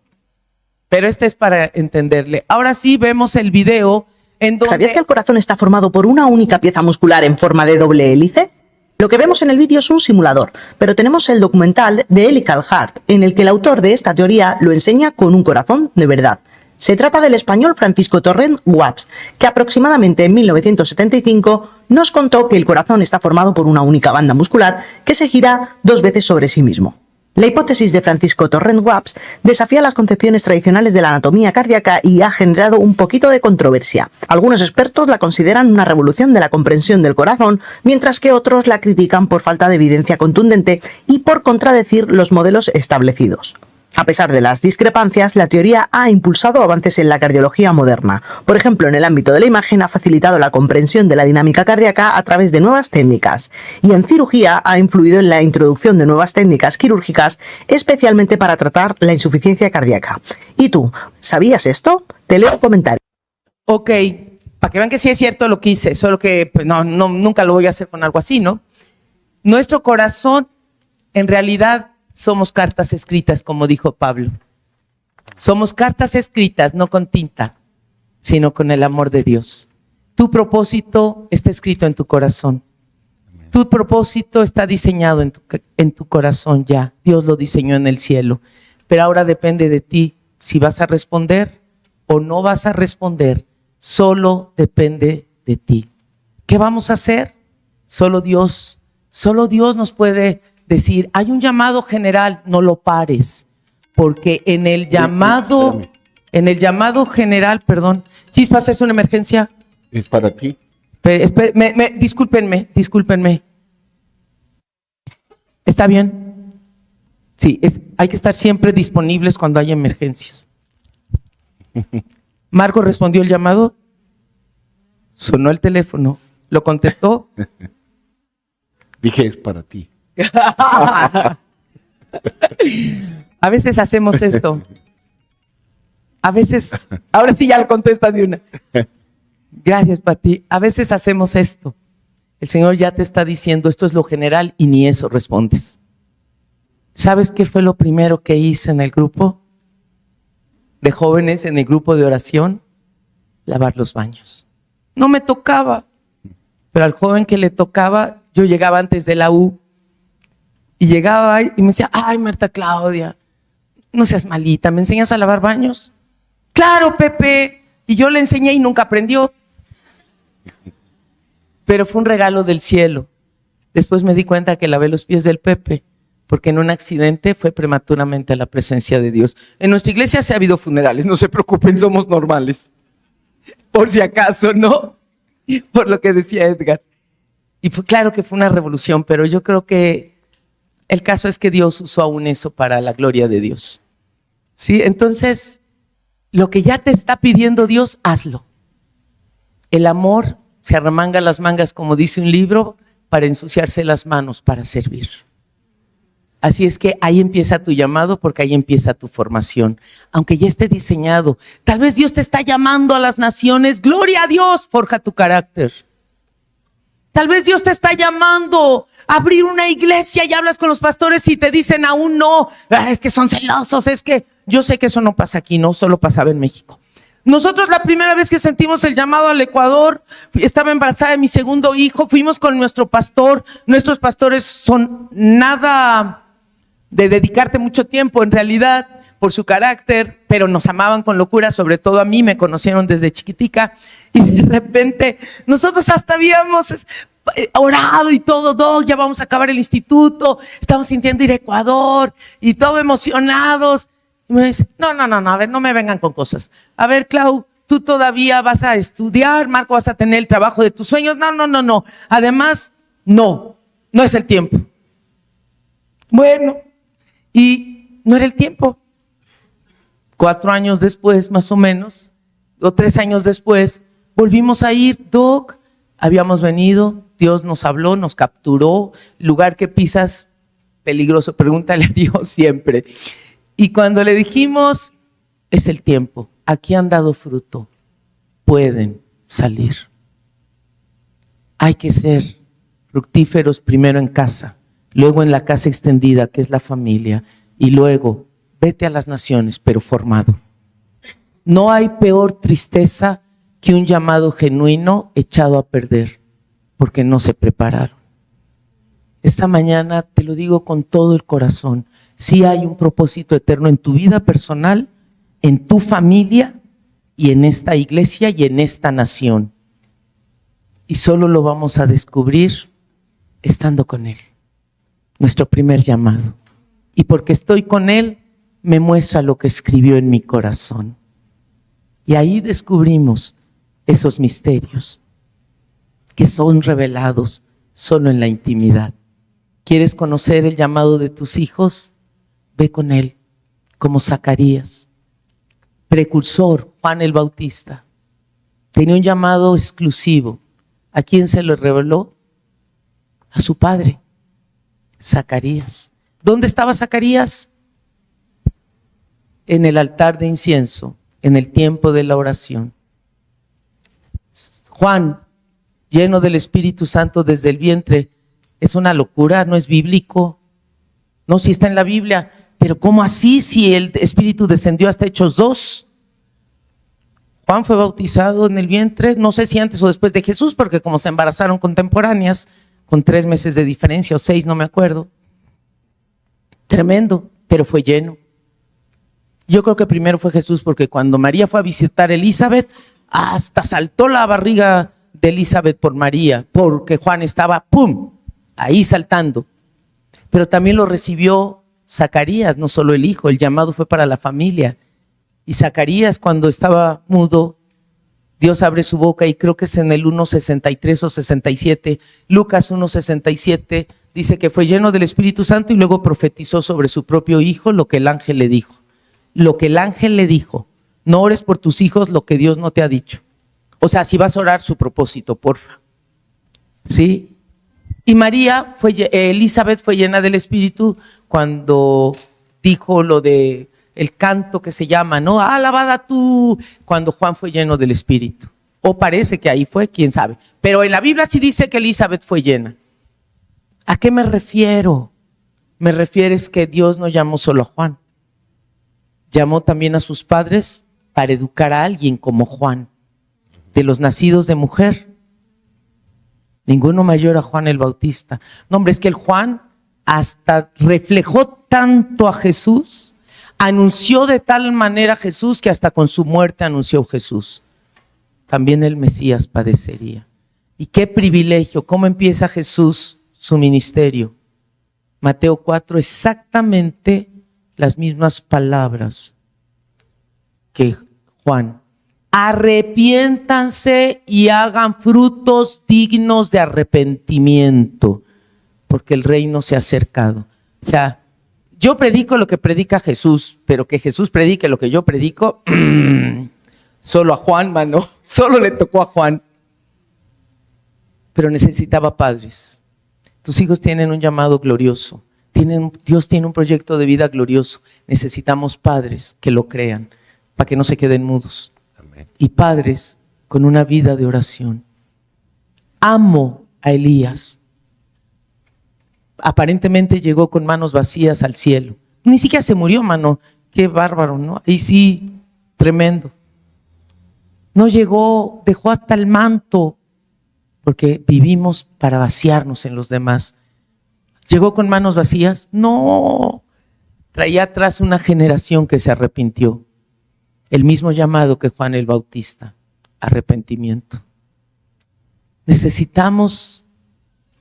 Pero este es para entenderle. Ahora sí vemos el video en donde...
¿Sabías que el corazón está formado por una única pieza muscular en forma de doble hélice? Lo que vemos en el vídeo es un simulador, pero tenemos el documental de Helical Heart, en el que el autor de esta teoría lo enseña con un corazón de verdad. Se trata del español Francisco Torrent Guaps, que aproximadamente en 1975 nos contó que el corazón está formado por una única banda muscular que se gira 2 veces sobre sí mismo. La hipótesis de Francisco Torrent Guaps desafía las concepciones tradicionales de la anatomía cardíaca y ha generado un poquito de controversia. Algunos expertos la consideran una revolución de la comprensión del corazón, mientras que otros la critican por falta de evidencia contundente y por contradecir los modelos establecidos. A pesar de las discrepancias, la teoría ha impulsado avances en la cardiología moderna. Por ejemplo, en el ámbito de la imagen ha facilitado la comprensión de la dinámica cardíaca a través de nuevas técnicas. Y en cirugía ha influido en la introducción de nuevas técnicas quirúrgicas, especialmente para tratar la insuficiencia cardíaca. ¿Y tú, sabías esto? Te leo un comentario.
Ok, para que vean que sí es cierto lo que hice, solo que pues nunca lo voy a hacer con algo así, ¿no? Nuestro corazón, en realidad, somos cartas escritas, como dijo Pablo. Somos cartas escritas, no con tinta, sino con el amor de Dios. Tu propósito está escrito en tu corazón. Tu propósito está diseñado en tu corazón ya. Dios lo diseñó en el cielo. Pero ahora depende de ti si vas a responder o no vas a responder. Solo depende de ti. ¿Qué vamos a hacer? Solo Dios nos puede decir, hay un llamado general, no lo pares, porque en el llamado general, perdón, Chispas, ¿es una emergencia?
Es para ti.
Discúlpenme. ¿Está bien? Sí, hay que estar siempre disponibles cuando hay emergencias. Marco respondió el llamado, sonó el teléfono, lo contestó.
Dije, es para ti.
A veces hacemos esto. A veces, ahora sí ya lo contesta de una. Gracias, Pati. A veces hacemos esto. El Señor ya te está diciendo, esto es lo general, y ni eso respondes. ¿Sabes qué fue lo primero que hice en el grupo de jóvenes, en el grupo de oración? Lavar los baños. No me tocaba, pero al joven que le tocaba, yo llegaba antes de la U y llegaba y me decía, ay, Marta Claudia, no seas malita, ¿me enseñas a lavar baños? Claro, Pepe. Y yo le enseñé y nunca aprendió. Pero fue un regalo del cielo. Después me di cuenta que lavé los pies del Pepe, porque en un accidente fue prematuramente a la presencia de Dios. En nuestra iglesia sí ha habido funerales, no se preocupen, somos normales. Por si acaso, ¿no? Por lo que decía Edgar. Y fue claro que fue una revolución, pero yo creo que el caso es que Dios usó aún eso para la gloria de Dios. ¿Sí? Entonces, lo que ya te está pidiendo Dios, hazlo. El amor se arremanga las mangas, como dice un libro, para ensuciarse las manos para servir. Así es que ahí empieza tu llamado, porque ahí empieza tu formación. Aunque ya esté diseñado, tal vez Dios te está llamando a las naciones. Gloria a Dios, forja tu carácter. Tal vez Dios te está llamando a abrir una iglesia y hablas con los pastores y te dicen aún no. Es que son celosos, es que yo sé que eso no pasa aquí, no, solo pasaba en México. Nosotros la primera vez que sentimos el llamado al Ecuador, estaba embarazada de mi segundo hijo, fuimos con nuestro pastor. Nuestros pastores son nada de dedicarte mucho tiempo en realidad por su carácter, pero nos amaban con locura, sobre todo a mí, me conocieron desde chiquitica y de repente nosotros hasta habíamos orado y todo, ya vamos a acabar el instituto, estamos sintiendo ir a Ecuador y todo emocionados. Y me dice, no, a ver, no me vengan con cosas. A ver, Clau, tú todavía vas a estudiar, Marco, vas a tener el trabajo de tus sueños. No. Además, no es el tiempo. Bueno, y no era el tiempo. 4 años después, más o menos, o 3 años después, volvimos a ir. Doc, habíamos venido, Dios nos habló, nos capturó. Lugar que pisas, peligroso, pregúntale a Dios siempre. Y cuando le dijimos, es el tiempo, aquí han dado fruto, pueden salir. Hay que ser fructíferos primero en casa, luego en la casa extendida, que es la familia, y luego vete a las naciones, pero formado. No hay peor tristeza que un llamado genuino echado a perder, porque no se prepararon. Esta mañana te lo digo con todo el corazón. Sí hay un propósito eterno en tu vida personal, en tu familia y en esta iglesia y en esta nación. Y solo lo vamos a descubrir estando con Él. Nuestro primer llamado. Y porque estoy con Él, me muestra lo que escribió en mi corazón. Y ahí descubrimos esos misterios que son revelados solo en la intimidad. ¿Quieres conocer el llamado de tus hijos? Ve con él, como Zacarías, precursor, Juan el Bautista. Tenía un llamado exclusivo. ¿A quién se lo reveló? A su padre, Zacarías. ¿Dónde estaba Zacarías? En el altar de incienso, en el tiempo de la oración. Juan, lleno del Espíritu Santo desde el vientre, es una locura, no es bíblico. No, sí está en la Biblia. Pero ¿cómo así si el Espíritu descendió hasta Hechos 2? Juan fue bautizado en el vientre, no sé si antes o después de Jesús, porque como se embarazaron contemporáneas, con 3 meses de diferencia o 6, no me acuerdo. Tremendo, pero fue lleno. Yo creo que primero fue Jesús, porque cuando María fue a visitar a Elizabeth, hasta saltó la barriga de Elizabeth por María, porque Juan estaba, ¡pum!, ahí saltando. Pero también lo recibió Zacarías, no solo el hijo, el llamado fue para la familia. Y Zacarías, cuando estaba mudo, Dios abre su boca, y creo que es en el 1:63 o 67, Lucas 1:67, dice que fue lleno del Espíritu Santo y luego profetizó sobre su propio hijo lo que el ángel le dijo. Lo que el ángel le dijo. No ores por tus hijos lo que Dios no te ha dicho. O sea, si vas a orar, su propósito, porfa. ¿Sí? Y Elizabeth fue llena del Espíritu cuando dijo lo de el canto que se llama, ¿no? Alabada tú, cuando Juan fue lleno del Espíritu. O parece que ahí fue, quién sabe. Pero en la Biblia sí dice que Elizabeth fue llena. ¿A qué me refiero? Me refiero es que Dios no llamó solo a Juan. Llamó también a sus padres para educar a alguien como Juan. De los nacidos de mujer, ninguno mayor a Juan el Bautista. No, hombre, es que el Juan hasta reflejó tanto a Jesús, anunció de tal manera a Jesús que hasta con su muerte anunció Jesús. También el Mesías padecería. Y qué privilegio, cómo empieza Jesús su ministerio. Mateo 4, exactamente las mismas palabras que Juan. Arrepiéntanse y hagan frutos dignos de arrepentimiento, porque el reino se ha acercado. O sea, yo predico lo que predica Jesús, pero que Jesús predique lo que yo predico, solo a Juan, mano, solo le tocó a Juan. Pero necesitaba padres. Tus hijos tienen un llamado glorioso. Dios tiene un proyecto de vida glorioso. Necesitamos padres que lo crean, para que no se queden mudos. Amén. Y padres con una vida de oración. Amo a Elías. Aparentemente llegó con manos vacías al cielo. Ni siquiera se murió, mano. Qué bárbaro, ¿no? Y sí, tremendo. No llegó, dejó hasta el manto, porque vivimos para vaciarnos en los demás. ¿Llegó con manos vacías? No. Traía atrás una generación que se arrepintió. El mismo llamado que Juan el Bautista, arrepentimiento. Necesitamos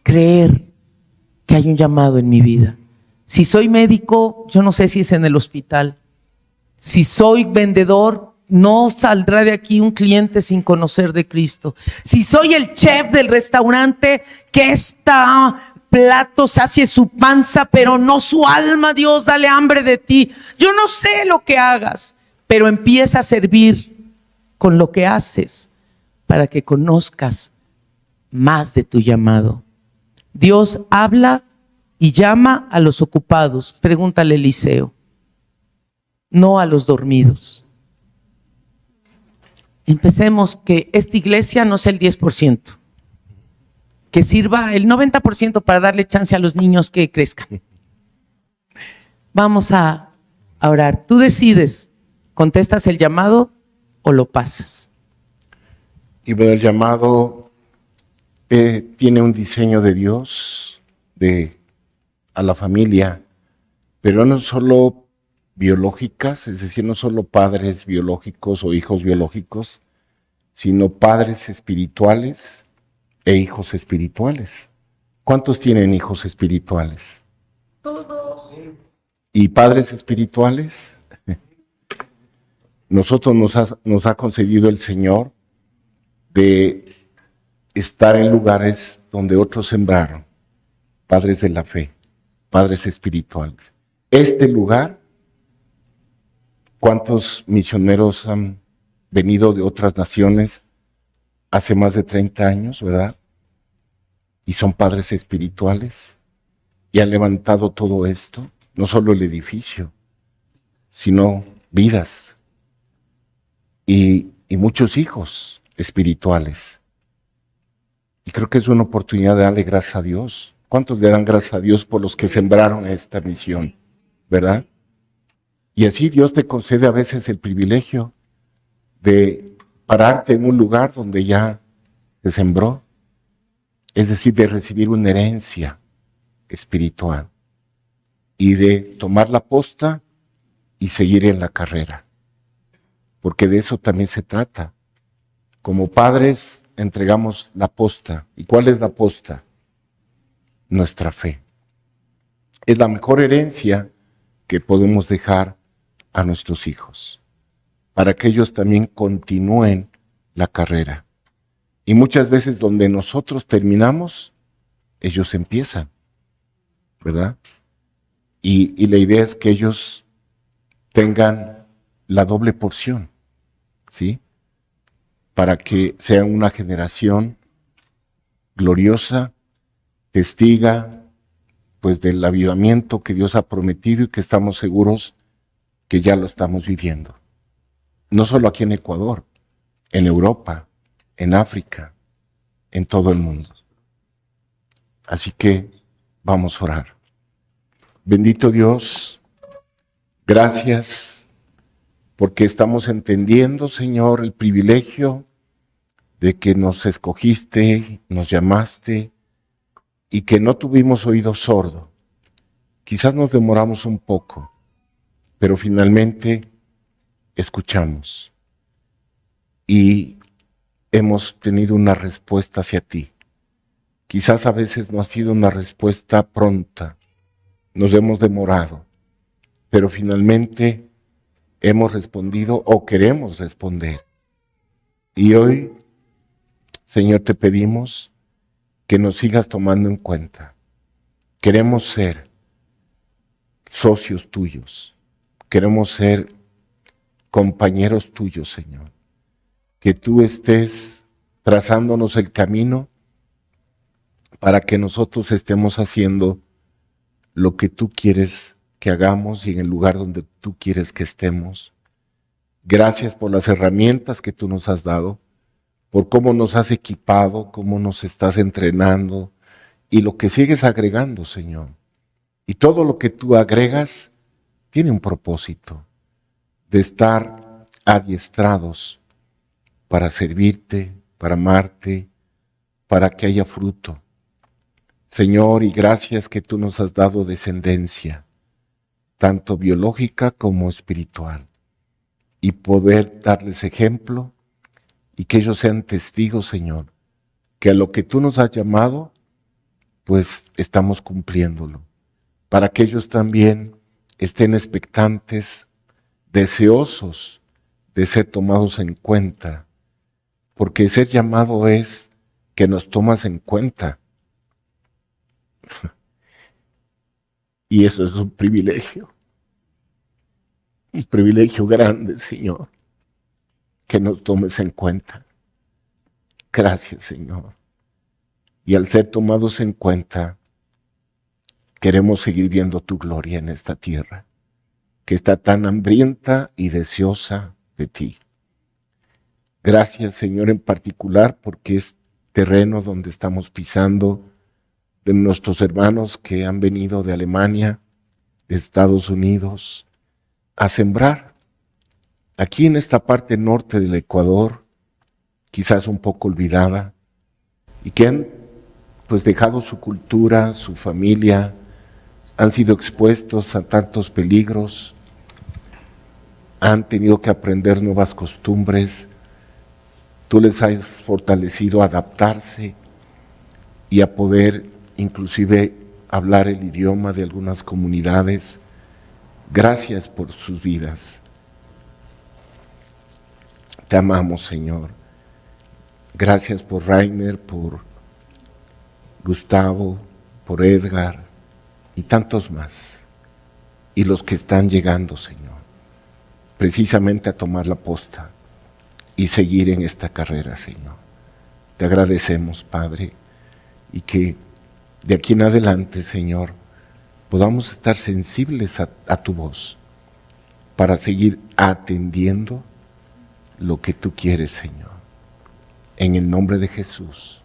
creer que hay un llamado en mi vida. Si soy médico, yo no sé si es en el hospital. Si soy vendedor, no saldrá de aquí un cliente sin conocer de Cristo. Si soy el chef del restaurante, que esta plato sacie su panza, pero no su alma. Dios, dale hambre de ti. Yo no sé lo que hagas, pero empieza a servir con lo que haces para que conozcas más de tu llamado. Dios habla y llama a los ocupados. Pregúntale a Eliseo, no a los dormidos. Empecemos que esta iglesia no sea el 10%, que sirva el 90% para darle chance a los niños que crezcan. Vamos a orar. Tú decides, ¿contestas el llamado o lo pasas?
Y bueno, el llamado tiene un diseño de Dios a la familia, pero no solo biológicas, es decir, no solo padres biológicos o hijos biológicos, sino padres espirituales e hijos espirituales. ¿Cuántos tienen hijos espirituales?
Todos.
¿Y padres espirituales? Nosotros nos ha concedido el Señor de estar en lugares donde otros sembraron, padres de la fe, padres espirituales. Este lugar, ¿cuántos misioneros han venido de otras naciones hace más de 30 años, verdad? Y son padres espirituales y han levantado todo esto, no solo el edificio, sino vidas y muchos hijos espirituales. Y creo que es una oportunidad de darle gracias a Dios. ¿Cuántos le dan gracias a Dios por los que sembraron esta misión? ¿Verdad? Y así Dios te concede a veces el privilegio de pararte en un lugar donde ya se sembró. Es decir, de recibir una herencia espiritual y de tomar la posta y seguir en la carrera. Porque de eso también se trata. Como padres entregamos la posta. ¿Y cuál es la posta? Nuestra fe. Es la mejor herencia que podemos dejar a nuestros hijos, para que ellos también continúen la carrera. Y muchas veces donde nosotros terminamos, ellos empiezan, ¿verdad? Y la idea es que ellos tengan la doble porción, ¿sí? Para que sean una generación gloriosa, testiga, pues del avivamiento que Dios ha prometido y que estamos seguros que ya lo estamos viviendo. No solo aquí en Ecuador, en Europa, en África, en todo el mundo. Así que vamos a orar. Bendito Dios, gracias porque estamos entendiendo, Señor, el privilegio de que nos escogiste, nos llamaste y que no tuvimos oído sordo. Quizás nos demoramos un poco, pero finalmente escuchamos y hemos tenido una respuesta hacia ti. Quizás a veces no ha sido una respuesta pronta, nos hemos demorado, pero finalmente hemos respondido o queremos responder. Y hoy, Señor, te pedimos que nos sigas tomando en cuenta. Queremos ser socios tuyos, queremos ser compañeros tuyos, Señor. Que tú estés trazándonos el camino para que nosotros estemos haciendo lo que tú quieres que hagamos y en el lugar donde tú quieres que estemos. Gracias por las herramientas que tú nos has dado, por cómo nos has equipado, cómo nos estás entrenando y lo que sigues agregando, Señor. Y todo lo que tú agregas tiene un propósito de estar adiestrados para servirte, para amarte, para que haya fruto. Señor, y gracias que tú nos has dado descendencia, tanto biológica como espiritual, y poder darles ejemplo y que ellos sean testigos, Señor, que a lo que tú nos has llamado, pues estamos cumpliéndolo, para que ellos también estén expectantes, deseosos de ser tomados en cuenta, porque ser llamado es que nos tomas en cuenta. Y eso es un privilegio grande, Señor, que nos tomes en cuenta. Gracias, Señor. Y al ser tomados en cuenta, queremos seguir viendo tu gloria en esta tierra, que está tan hambrienta y deseosa de ti. Gracias, Señor, en particular porque es terreno donde estamos pisando de nuestros hermanos que han venido de Alemania, de Estados Unidos, a sembrar. Aquí en esta parte norte del Ecuador, quizás un poco olvidada, y que han pues dejado su cultura, su familia, han sido expuestos a tantos peligros, han tenido que aprender nuevas costumbres. Tú les has fortalecido a adaptarse y a poder inclusive hablar el idioma de algunas comunidades. Gracias por sus vidas. Te amamos, Señor. Gracias por Rainer, por Gustavo, por Edgar y tantos más. Y los que están llegando, Señor, precisamente a tomar la posta y seguir en esta carrera, Señor. Te agradecemos, Padre, y que de aquí en adelante, Señor, podamos estar sensibles a tu voz para seguir atendiendo lo que tú quieres, Señor. En el nombre de Jesús.